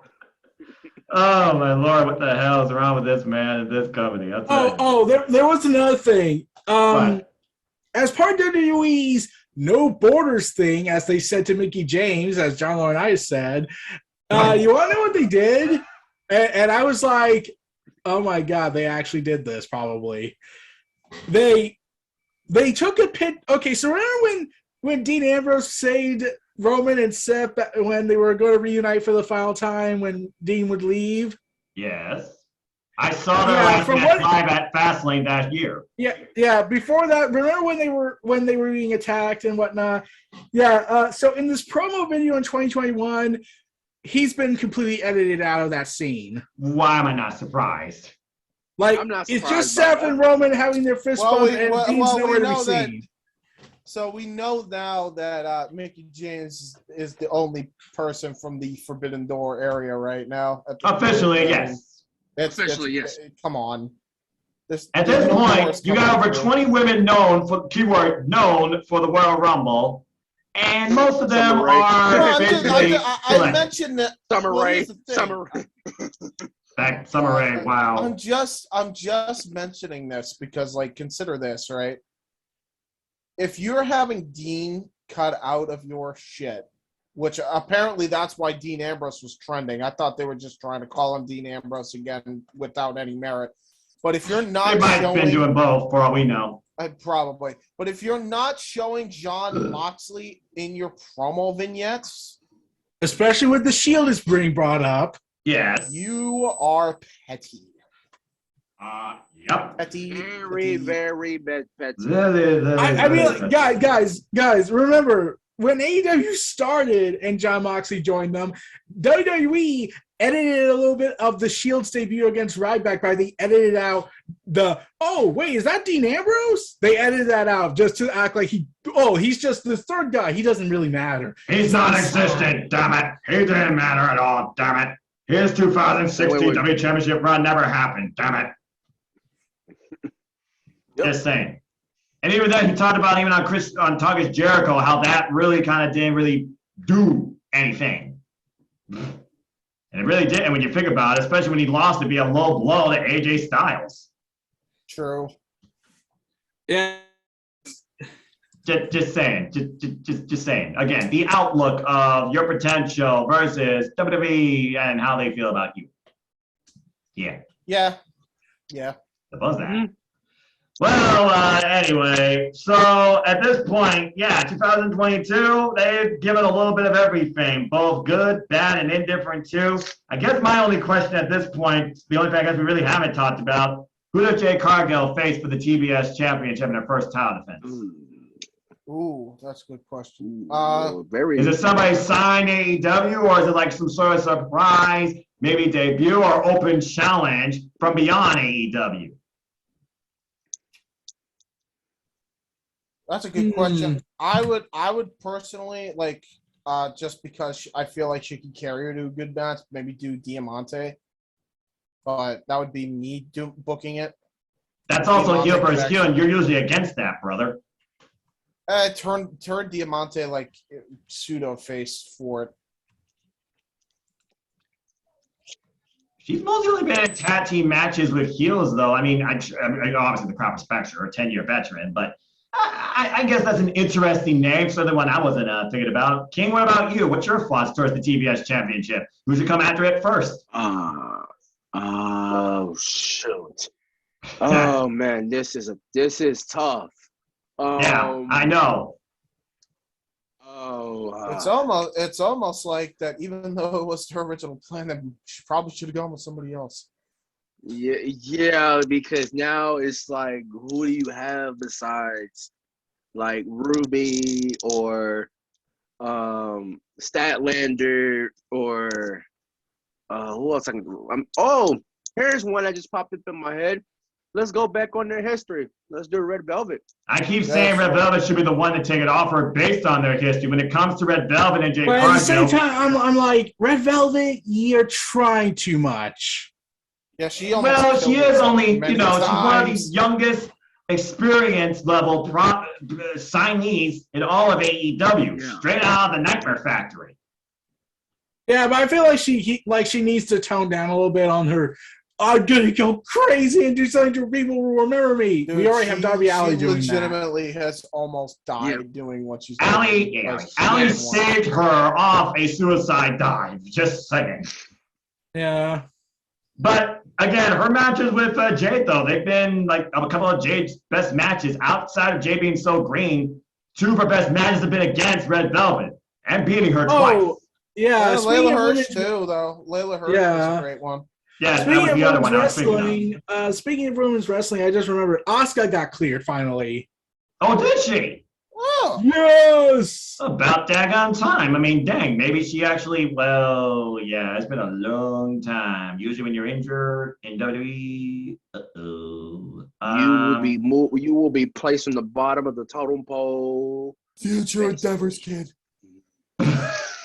Oh my Lord! What the hell is wrong with this man and this company? There was another thing. As part of WWE's No Borders thing, as they said to Mickey James, as John Laurinaitis said, you want to know what they did? And I was like, oh my God, they actually did this. Probably. They took a pit. Okay, so remember when Dean Ambrose saved Roman and Seth when they were going to reunite for the final time when Dean would leave? Yes. I saw their last match live at Fastlane that year. Yeah. Before that, remember when they were being attacked and whatnot? Yeah. So in this promo video in 2021, he's been completely edited out of that scene. Why am I not surprised? Like, I'm not it's just surprised by Seth and Roman having their fist bump, and Dean's nowhere to be seen. So we know now that Mickey James is the only person from the Forbidden Door area right now. Officially, yes. Officially, yes. Come on. At this point, you got over 20 women known for keyword known for the Royal Rumble, and most of them are officially I mentioned that Summer Rae. Summer Rae. Wow. I'm just mentioning this because, like, consider this, right? If you're having Dean cut out of your shit, which apparently that's why Dean Ambrose was trending. I thought they were just trying to call him Dean Ambrose again without any merit. But if you're not they might have been doing both, for all we know. Probably. But if you're not showing Jon Moxley in your promo vignettes, especially with the Shield is being brought up, yes, you are petty. Yep. Petty. Very petty. I mean, guys, remember when AEW started and Jon Moxley joined them, WWE edited a little bit of the Shield's debut against Ryback by they edited out is that Dean Ambrose? They edited that out just to act like he's just the third guy. He doesn't really matter. He's non-existent, damn it. He didn't matter at all, damn it. His 2016 WWE Championship run never happened, damn it. Just saying. And even then, he talked about even on Target's Jericho, how that really kind of didn't really do anything. And it really did. And when you think about it, especially when he lost, it'd be a low blow to AJ Styles. True. Yeah. Just saying. Just saying. Again, the outlook of your potential versus WWE and how they feel about you. Yeah. Suppose that. Mm-hmm. Well, anyway, so at this point, 2022, they've given a little bit of everything, both good, bad, and indifferent too. I guess my only question at this point, the only thing I guess we really haven't talked about, who does Jade Cargill face for the TBS Championship in their first title defense? Ooh, that's a good question. Is it somebody signed AEW, or is it like some sort of surprise, maybe debut or open challenge from beyond AEW? That's a good question. I would personally like just because I feel like she can carry her to a good match, maybe do Diamante. But that would be me booking it. That's also heel versus heel, and you're usually against that, brother. Turn Diamante like pseudo face for it. She's mostly been in tag team matches with heels, though. I mean, obviously the crowd respects her, a 10-year veteran, but I guess that's an interesting name, certainly one I wasn't thinking about. King, what about you? What's your thoughts towards the TBS Championship? Who should come after it first? Oh, shoot. Oh, man, this is tough. Yeah, I know. It's almost like that. Even though it was her original plan, that she probably should have gone with somebody else. Yeah, because now it's like, who do you have besides like Ruby or Statlander or who else I can do? Here's one that just popped up in my head. Let's go back on their history. Let's do Red Velvet. I keep saying Red Velvet should be the one to take it off her based on their history. When it comes to Red Velvet and Jade Cargill. But at the same time, I'm like, Red Velvet, you're trying too much. Yeah, she is only, she's one of the youngest experience level signees in all of AEW, straight out of the Nightmare Factory. Yeah, but I feel like she needs to tone down a little bit on her. I'm gonna go crazy and do something to people who remember me. Dude, we already have Darby Allin doing that. She legitimately has almost died doing what she's doing. Allin saved her off a suicide dive. Just saying. Yeah. But again, her matches with Jade, though, they've been like a couple of Jade's best matches outside of Jade being so green. Two of her best matches have been against Red Velvet and beating her twice. Yeah, Layla Hirsch too, though. Layla Hirsch is a great one. Yeah, speaking of women's wrestling, I just remembered Asuka got cleared finally. Oh, did she? Oh. Yes. About daggone time. I mean, dang, maybe she actually, well, yeah, it's been a long time. Usually when you're injured in WWE, You will be placed on the bottom of the totem pole. Future endeavors, kid.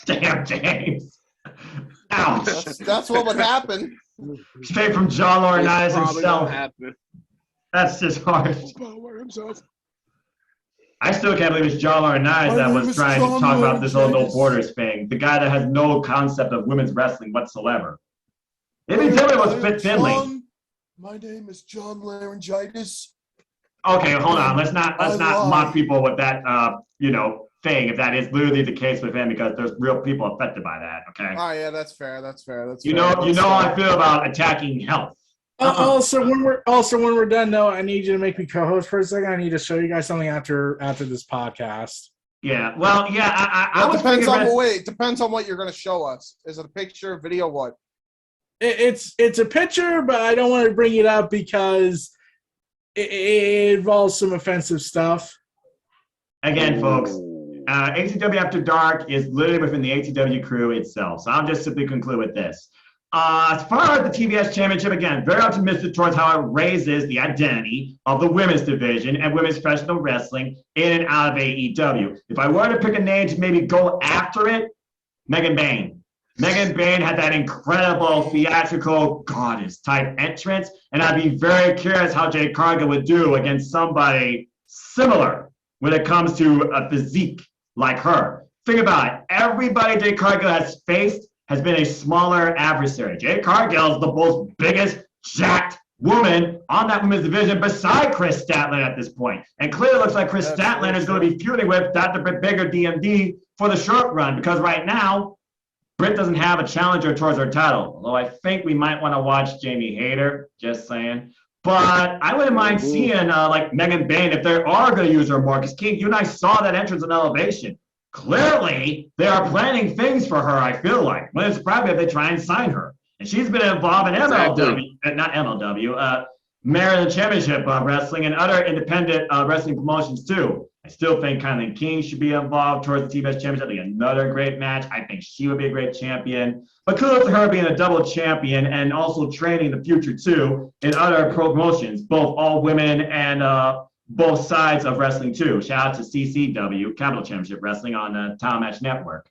Damn, James. Ouch. That's what would happen. Straight from John Laurinaitis himself. That's just harsh. I still can't believe it's John Laurinaitis that was trying to talk about this whole no borders thing. The guy that has no concept of women's wrestling whatsoever. Maybe Dylan was Fit Finley. My name is John Laryngitis. Okay, hold on. Let's not mock people with that thing, if that is literally the case with him, because there's real people affected by that. Okay. Oh yeah, that's fair. You know how I feel about attacking health. Also, when we're done, though, I need you to make me co-host for a second. I need to show you guys something after this podcast. Yeah. Well, yeah. It depends on what you're going to show us. Is it a picture, video, what? It's a picture, but I don't want to bring it up because it involves some offensive stuff. Again, folks, ATW After Dark is literally within the ATW crew itself. So I'll just simply conclude with this. As far as the TBS Championship, again, very optimistic towards how it raises the identity of the women's division and women's professional wrestling in and out of AEW. If I were to pick a name to maybe go after it, Megan Bayne. Megan Bayne had that incredible theatrical goddess-type entrance, and I'd be very curious how Jade Cargill would do against somebody similar when it comes to a physique like her. Think about it. Everybody Jade Cargill has faced has been a smaller adversary. Jade Cargill is the most biggest, jacked woman on that women's division beside Chris Statlander at this point. And clearly looks like Chris Statlander is going to be feuding with Dr. Britt Baker, DMD, for the short run, because right now, Britt doesn't have a challenger towards her title. Although I think we might want to watch Jamie Hayter, just saying. But I wouldn't mind seeing like Megan Bayne if they are going to use her more. Because King, you and I saw that entrance in Elevation. Clearly, they are planning things for her, I feel like. When it's probably if they try and sign her. And she's been involved in Maryland Championship Wrestling and other independent wrestling promotions too. I still think Kylan King should be involved towards the TBS Championship. I think another great match. I think she would be a great champion. But kudos to her being a double champion and also training the future too in other promotions, both all women and both sides of wrestling too. Shout out to CCW, Capital Championship Wrestling on the Tom Match Network.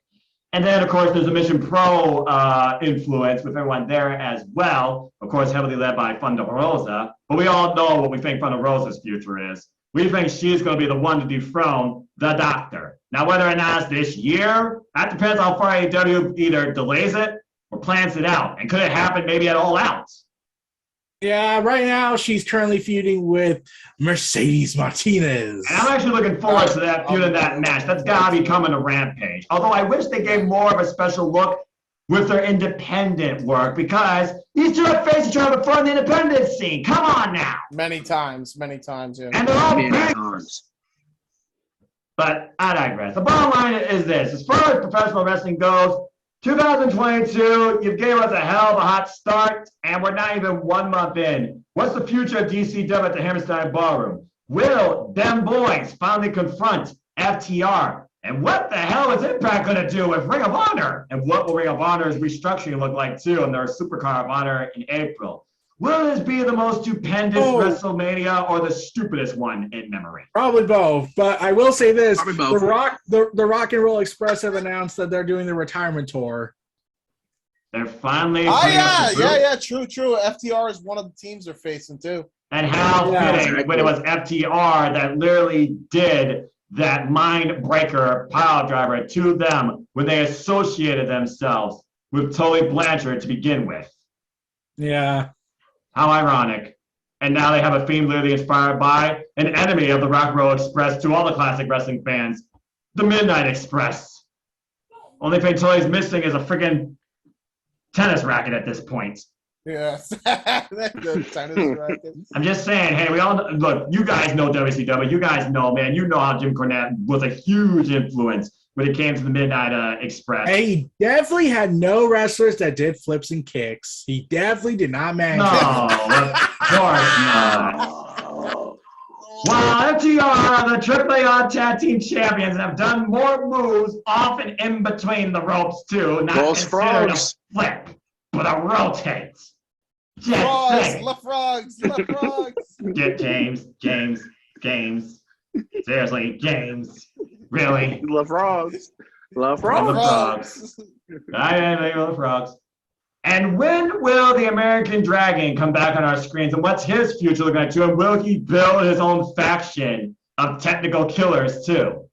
And then, of course, there's a Mission Pro influence with everyone there as well. Of course, heavily led by Thunder Rosa. But we all know what we think Thunder Rosa's future is. We think she's going to be the one to dethrone the Doctor. Now, whether or not it's this year, that depends how far AEW either delays it or plans it out. And could it happen maybe at All Out? Yeah, right now she's currently feuding with Mercedes Martinez. And I'm actually looking forward to that feud and that match. That's got to be coming to Rampage. Although I wish they gave more of a special look with their independent work, because these two have faced each other before in the independent scene. Come on now. Many times, yeah. And they're all big. But I digress. The bottom line is this. As far as professional wrestling goes, 2022, you gave us a hell of a hot start, and we're not even 1 month in. What's the future of DCW at the Hammerstein Ballroom? Will them boys finally confront FTR? And what the hell is Impact going to do with Ring of Honor? And what will Ring of Honor's restructuring look like, too, in their Supercard of Honor in April? Will this be the most stupendous WrestleMania or the stupidest one in memory? Probably both. But I will say this. The Rock and Roll Express have announced that they're doing the retirement tour. They're finally... True. FTR is one of the teams they're facing, too. And how fitting when it was FTR that literally did that mind-breaker pile driver to them when they associated themselves with Tully Blanchard to begin with. Yeah. How ironic. And now they have a theme literally inspired by an enemy of the Rock and Roll Express to all the classic wrestling fans, the Midnight Express. Only thing Tully's missing is a freaking tennis racket at this point. Yeah. Tennis racket. I'm just saying, hey, we all know, look, you guys know WCW. You guys know, man. You know how Jim Cornette was a huge influence when it came to the Midnight Express. Hey, he definitely had no wrestlers that did flips and kicks. He definitely did not manage. No, of course not. While FTR are the AAA Tag Team Champions and have done more moves off and in between the ropes too, not Those considered a frogs. flip, but a rotate. Just Frogs, saying. the frogs, the frogs. Get James. Seriously, James. Really? Love frogs. Love Love frogs. frogs. I love frogs. And when will the American Dragon come back on our screens? And what's his future looking like too? And will he build his own faction of technical killers too?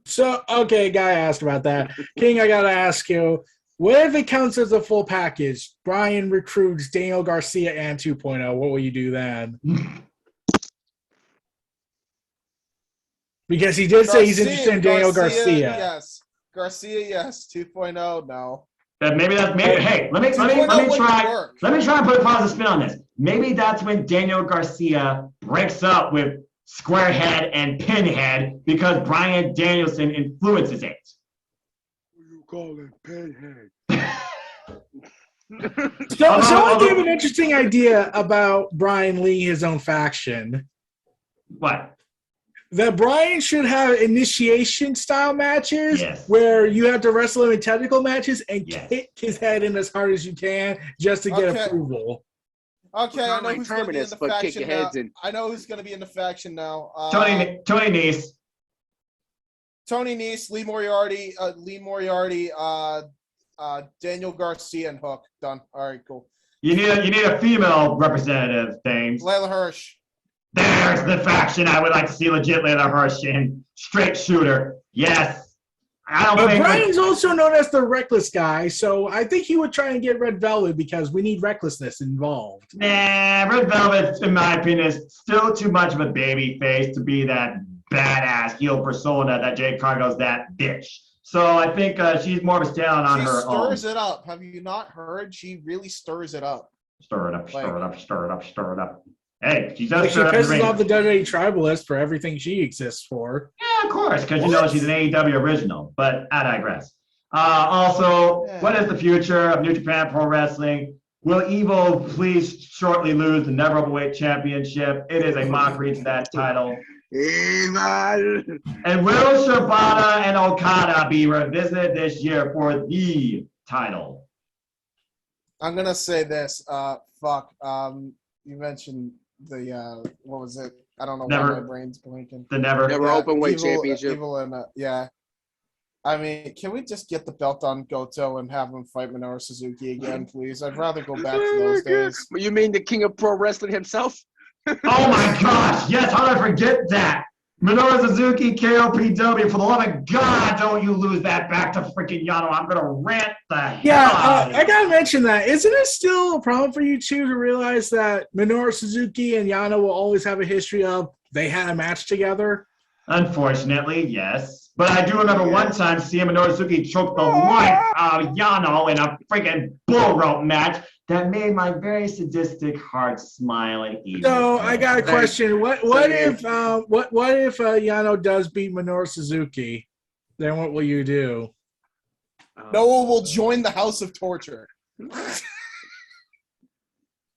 So, okay, guy asked about that. King, I gotta ask you, what if it counts as a full package? Brian recruits Daniel Garcia and 2.0. What will you do then? Because he did say he's interested in Daniel Garcia. Yes. Garcia, yes. 2.0, no. Maybe that's maybe. Hey, let me try and put a positive spin on this. Maybe that's when Daniel Garcia breaks up with Squarehead and Pinhead because Bryan Danielson influences it. You call it Pinhead. Someone gave an interesting idea about Brian leading his own faction. What? That Brian should have initiation style matches where you have to wrestle him in technical matches and kick his head in as hard as you can just to get approval. Okay, I know who's going to be in the faction now. I know who's going to be in the faction now. Tony Nese. Tony Nese, Lee Moriarty, Daniel Garcia, and Hook. Done. All right, cool. You need a female representative, James. Layla Hirsch. There's the faction I would like to see legit Layla Hirsch in. Straight shooter. Yes. But Brian's also known as the reckless guy, so I think he would try and get Red Velvet because we need recklessness involved. Nah, Red Velvet, in my opinion, is still too much of a baby face to be that badass heel persona that Jade Cargill's that bitch. So I think she's more of a standout on her own. She stirs it up. Have you not heard? She really stirs it up. Stir it up. Hey, she does. She pisses off the WWE Tribalist for everything she exists for. Yeah, of course, because you know she's an AEW original. But I digress. Also, what is the future of New Japan Pro Wrestling? Will Evil please shortly lose the Never Openweight Championship? It is a mockery to that title. And will Shibata and Okada be revisited this year for the title? I'm gonna say this. You mentioned the what was it? I don't know why my brain's blinking. The Never Openweight Championship. Evil and yeah. I mean, can we just get the belt on Goto and have him fight Minoru Suzuki again, please? I'd rather go back to those days. You mean the King of Pro Wrestling himself? Oh my gosh! Yes, how did I forget that? Minoru Suzuki, KOPW. For the love of God, don't you lose that back to freaking Yano. I'm gonna rant the hell out of it. I gotta mention that. Isn't it still a problem for you two to realize that Minoru Suzuki and Yano will always have a history of they had a match together? Unfortunately, yes. But I do remember one time seeing Minoru Suzuki choke the life out of Yano in a freaking bull rope match that made my very sadistic heart smile and eat. So I got a question. What if Yano does beat Minoru Suzuki? Then what will you do? Noah will join the House of Torture.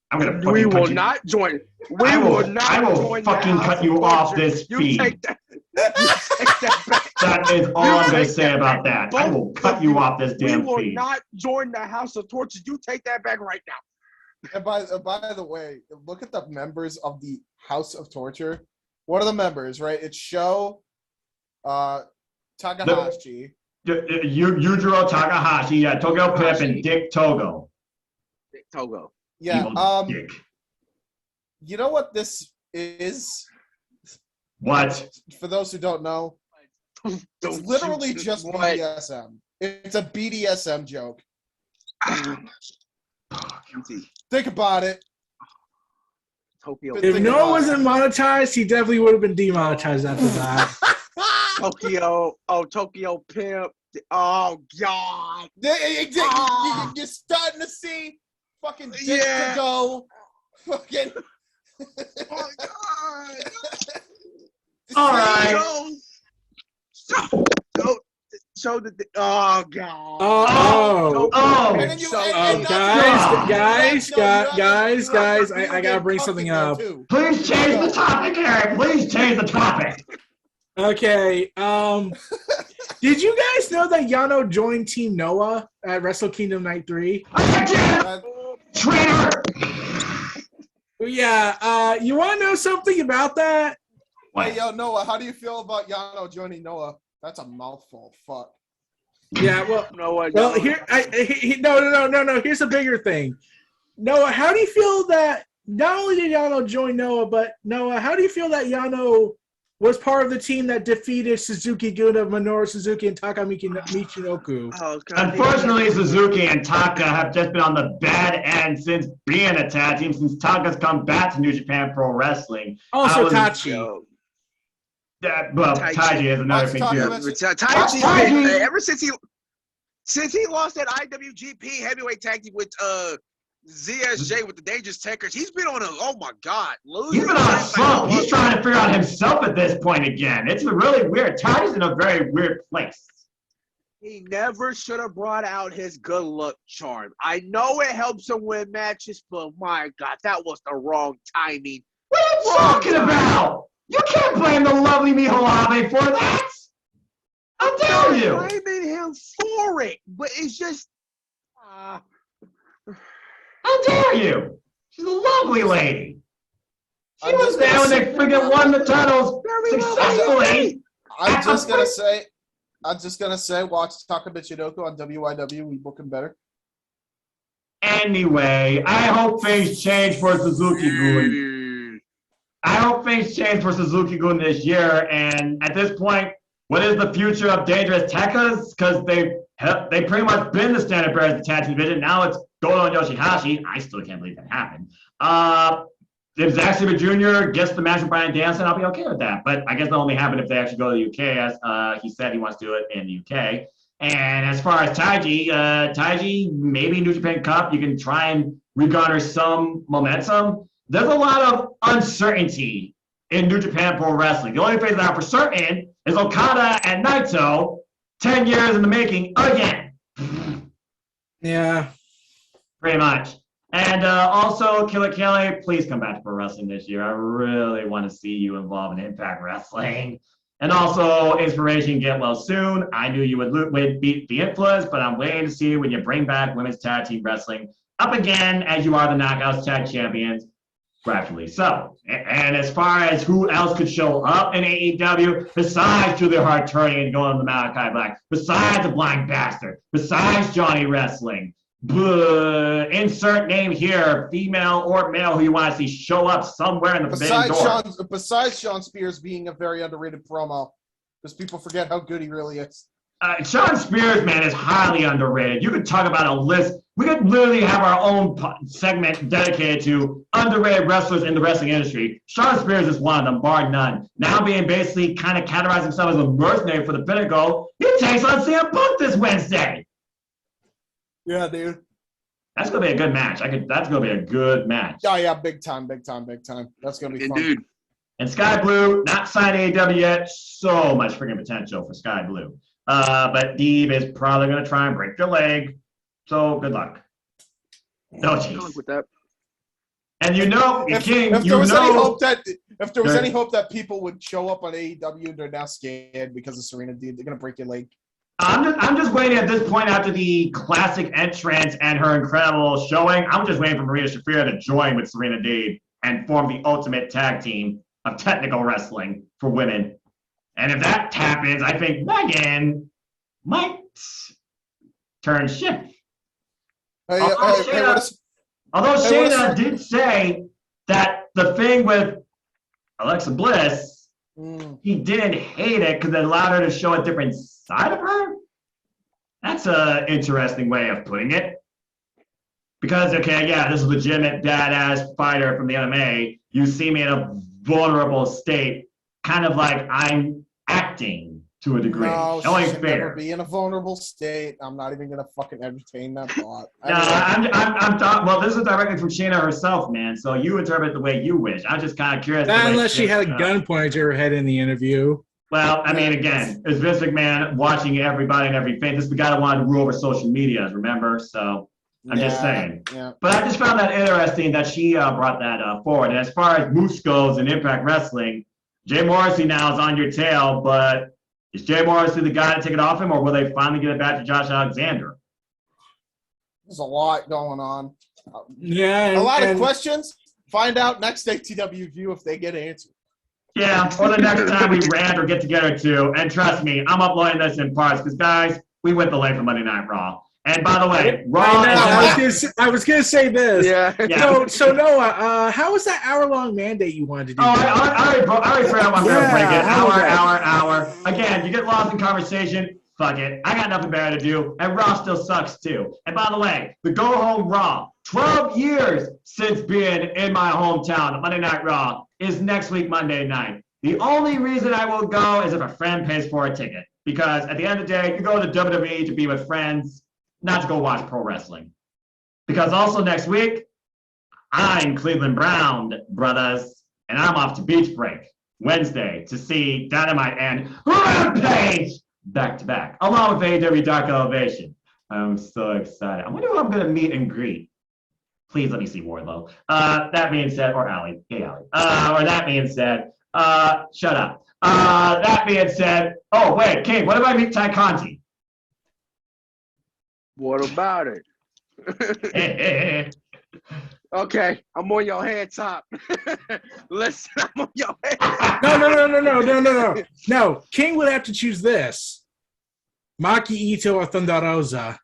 I'm gonna. We will not join. I will fucking cut you off this feed. Take that. Take that back. That is all I'm gonna say about that. I will cut you off this damn feed. We will not join the House of Torture. You take that back right now. And by the way, look at the members of the House of Torture. What are the members? Right, it's Sho, Takahashi, Yujiro Takahashi, Togo Pip, and Dick Togo. Dick Togo. Yeah. You know what this is? What? For those who don't know, it's literally just BDSM. It's a BDSM joke. Think about it. If Noah wasn't monetized, he definitely would have been demonetized after that. Tokyo Pimp. Oh, God. You're starting to see fucking Dick to go. Fucking. Oh, God. All right. Show the. Oh, God. Oh, Guys, I gotta bring something up. Please change the topic, Eric. Please change the topic. Okay. Did you guys know that Yano joined Team Noah at Wrestlekingdom Night 3? Traitor! Yeah. You want to know something about that? Hey, yo, Noah, how do you feel about Yano joining Noah? That's a mouthful. Fuck. Yeah, well, Noah, no. Here's a bigger thing. Noah, how do you feel that not only did Yano join Noah, but Noah, how do you feel that Yano was part of the team that defeated Suzuki Gun, Minoru Suzuki, and Taka Michinoku? Unfortunately, Suzuki and Taka have just been on the bad end since being a tag team, since Taka's come back to New Japan Pro Wrestling. Also, Tachi. Taiji is another thing too. Taiji, ever since he lost that IWGP heavyweight tag team with ZSJ with the Dangerous Takers, he's been on He's been on a slump. He's trying to figure out himself at this point again. It's really weird. Taiji's in a very weird place. He never should have brought out his good luck charm. I know it helps him win matches, but my God, that was the wrong timing. What are you talking about? You can't blame the lovely Miho for that. How dare you? I'm blaming him for it, but it's just. How dare you? She's a lovely lady. She was there when they freaking won the titles successfully. I'm just gonna say, watch Taka Michinoku on WIW. We book him better. Anyway, I hope things change for Suzuki-gun. I hope things change for Suzuki-gun this year. And at this point, what is the future of Dangerous Tekkers? Because they pretty much been the standard bearers of the tag team division. Now it's Goto and Yoshihashi. I still can't believe that happened. If Zack Sabre Jr. gets the match with Bryan Danielson, I'll be okay with that. But I guess that'll only happen if they actually go to the UK, as he said he wants to do it in the UK. And as far as Taiji, maybe New Japan Cup, you can try and regarner some momentum. There's a lot of uncertainty in New Japan Pro Wrestling. The only thing that are for certain is Okada and Naito, 10 years in the making again. Yeah. Pretty much. And also, Killer Kelly, please come back to pro wrestling this year. I really want to see you involved in Impact Wrestling. And also, Inspiration, get well soon. I knew you would beat the Influence, but I'm waiting to see when you bring back women's tag team wrestling up again as you are the Knockouts Tag Champions. Gradually. So, and as far as who else could show up in AEW, besides Julia Hart turning and going to Malachi Black, besides the Blind Bastard, besides Johnny Wrestling, insert name here, female or male, who you want to see show up somewhere in the forbidden door. Besides Sean Spears being a very underrated promo, because people forget how good he really is. Sean Spears, man, is highly underrated. You could talk about a list. We could literally have our own segment dedicated to underrated wrestlers in the wrestling industry. Sean Spears is one of them, bar none. Now being basically kind of categorizing himself as a mercenary for the Pinnacle, he takes on CM Punk this Wednesday. Yeah, dude. That's going to be a good match. That's going to be a good match. Oh, yeah, big time. That's going to be fun. Dude. And Sky Blue, not signed AEW yet. So much freaking potential for Sky Blue. But Deeb is probably going to try and break your leg. So good luck. No jeez. With that. And if there was any hope that people would show up on AEW, they're now scared because of Serena Deeb. They're going to break your leg. I'm just waiting at this point after the classic entrance and her incredible showing. I'm just waiting for Marina Shafir to join with Serena Deeb and form the ultimate tag team of technical wrestling for women. And if that happens, I think Megan might turn ship. Although Shayna did say that the thing with Alexa Bliss, he didn't hate it because it allowed her to show a different side of her. That's an interesting way of putting it. Because, okay, yeah, this is a legitimate badass fighter from the MMA. You see me in a vulnerable state, kind of like I'm acting to a degree. No, only she should fair. never be in a vulnerable state. I'm not even gonna fucking entertain that thought. I'm talking. Well, this is directly from Shayna herself, man. So you interpret the way you wish. I'm just kind of curious. Unless she had a gun pointed to her head in the interview. Well, I mean, again, it's Vince McMahon watching everybody and everything. This is the guy that wanted to rule over social media, remember? So I'm just saying. Yeah. But I just found that interesting that she brought that forward. And as far as Moose goes in Impact Wrestling, Jay Morrissey now is on your tail, but is Jay Morrissey the guy to take it off him, or will they finally get it back to Josh Alexander? There's a lot going on. Yeah. A lot of questions. Find out next ATWView if they get answered. Yeah, or the next time we rant or get together too. And trust me, I'm uploading this in parts because, guys, we went delayed for Monday Night Raw. And by the way, Raw I was gonna say this. Yeah. So Noah, how was that hour-long mandate you wanted to do? Oh, I already forgot I'm going to break it. Hour. Again, you get lost in conversation. Fuck it. I got nothing better to do. And Raw still sucks, too. And by the way, the Go Home Raw, 12 years since being in my hometown, Monday Night Raw, is next week, Monday night. The only reason I will go is if a friend pays for a ticket. Because at the end of the day, you go to WWE to be with friends, not to go watch pro wrestling. Because also next week, I'm Cleveland Brown, brothers, and I'm off to Beach Break Wednesday to see Dynamite and Rampage back to back, along with AEW Dark Elevation. I'm so excited. I wonder who I'm going to meet and greet. Please let me see Wardlow. That being said, or Allie, hey Allie. Or that being said, shut up. That being said, oh wait, King, what if I meet Ty Conti? What about it? Okay, I'm on your head top. Listen, I'm on your head top. No. King would have to choose this. Maki Ito or Thunder Rosa.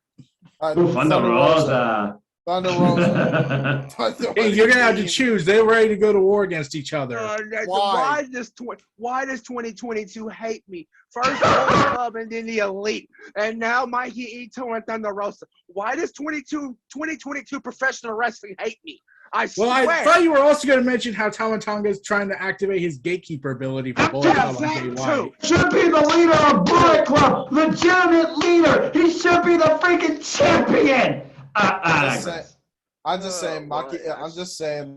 Thunder Rosa. Thunder Rosa. Hey, you're gonna have to choose. They're ready to go to war against each other. Why does 2022 hate me? First the club and then the elite, and now Mikey Ito and Thunder Rosa. Why does 2022 professional wrestling hate me? I swear. Well, I thought you were also going to mention how Tama Tonga is trying to activate his gatekeeper ability for Bullet Club on Day One. Should be the leader of Bullet Club, legitimate leader. He should be the freaking champion. I'm just saying,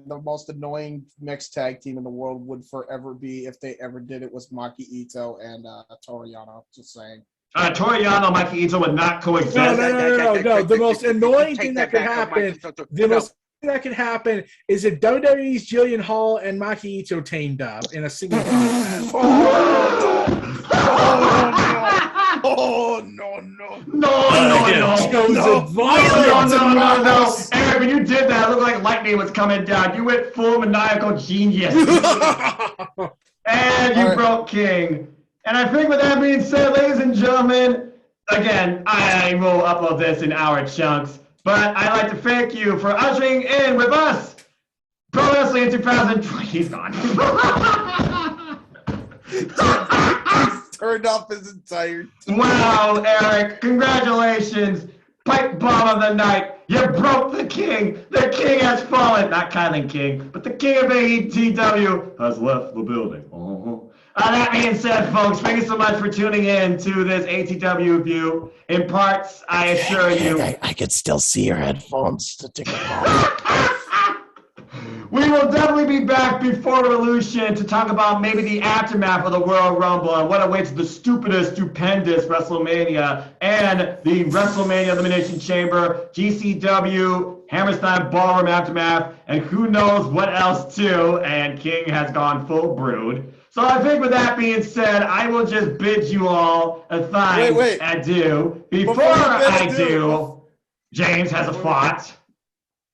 the most annoying mixed tag team in the world would forever be, if they ever did it, was Maki Ito and Toru Yano. Just saying. Toru Yano, Maki Ito would not coexist. No. The most annoying thing that could happen. That could happen is if WWE's Jillian Hall and Maki Ito teamed up in a single contest. No. Eric, when you did that, it looked like lightning was coming down. You went full maniacal genius. And you broke King. And I think with that being said, ladies and gentlemen, again, I will upload this in hour chunks. But I'd like to thank you for ushering in with us Pro Wrestling in 2020. He's gone. Turned off his entire team. Wow, Eric. Congratulations. Pipe bomb of the night. You broke the king. The king has fallen. Not Kylan King, but the king of AETW has left the building. That being said, folks, thank you so much for tuning in to this ATW view. In parts, I assure you. I could still see your headphones to take We will definitely be back before Revolution to talk about maybe the aftermath of the World Rumble and what awaits the stupendous WrestleMania and the WrestleMania Elimination Chamber, GCW, Hammerstein Ballroom Aftermath, and who knows what else too, and King has gone full brood. So I think with that being said, I will just bid you all a fine adieu. Before I do, James has a thought.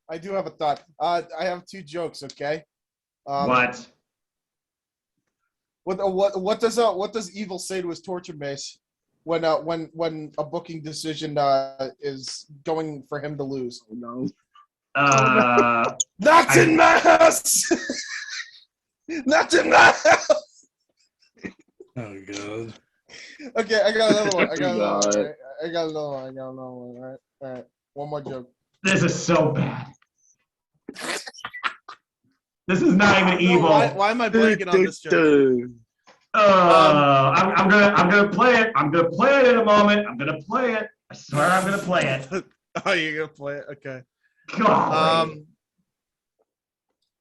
I do have a thought. I have two jokes. Okay. What? What does Evil say to his torture base when a booking decision is going for him to lose? No. Not in my house. Not in my house. Oh god. Okay, I got another one. I got another one. All right. One more joke. This is so bad. This is not even evil. Why am I blanking on this joke? I'm gonna play it. I'm gonna play it in a moment. I'm gonna play it. I swear I'm gonna play it. Oh, you're gonna play it? Okay. God.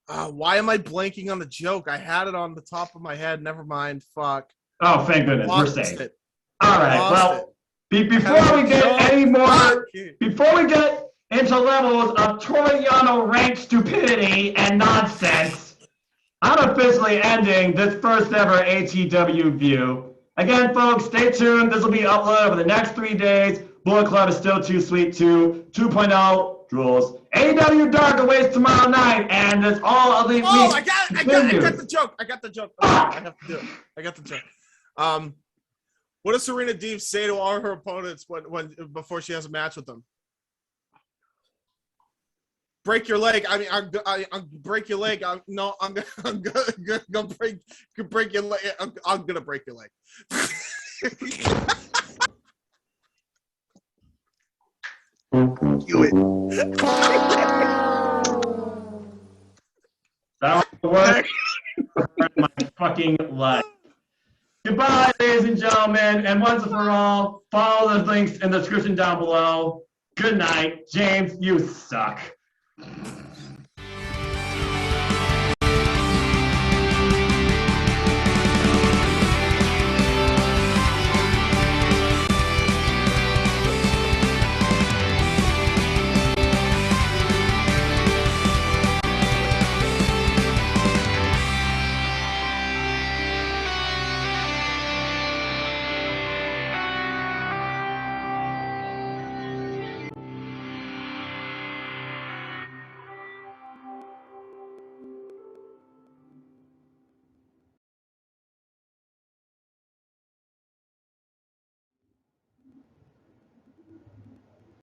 Why am I blanking on the joke? I had it on the top of my head. Never mind. Fuck. Oh, thank goodness. We're safe. All right. Well, before we get any more, before we get into levels of Toriano rank stupidity and nonsense, I'm officially ending this first ever ATW view. Again, folks, stay tuned. This will be uploaded over the next 3 days. Bullet Club is still too sweet too. 2.0 rules. AEW Dark awaits tomorrow night, and it's all Elite Oh, Week. I got the joke. I got the joke. I have to do it. I got the joke. What does Serena Deeb say to all her opponents when before she has a match with them? Break your leg. I mean, I'm break your leg. I'm gonna break your leg. I'm gonna break your leg. Do it. That was the worst of my fucking life. Goodbye, ladies and gentlemen, and once and for all, follow the links in the description down below. Good night. James, you suck.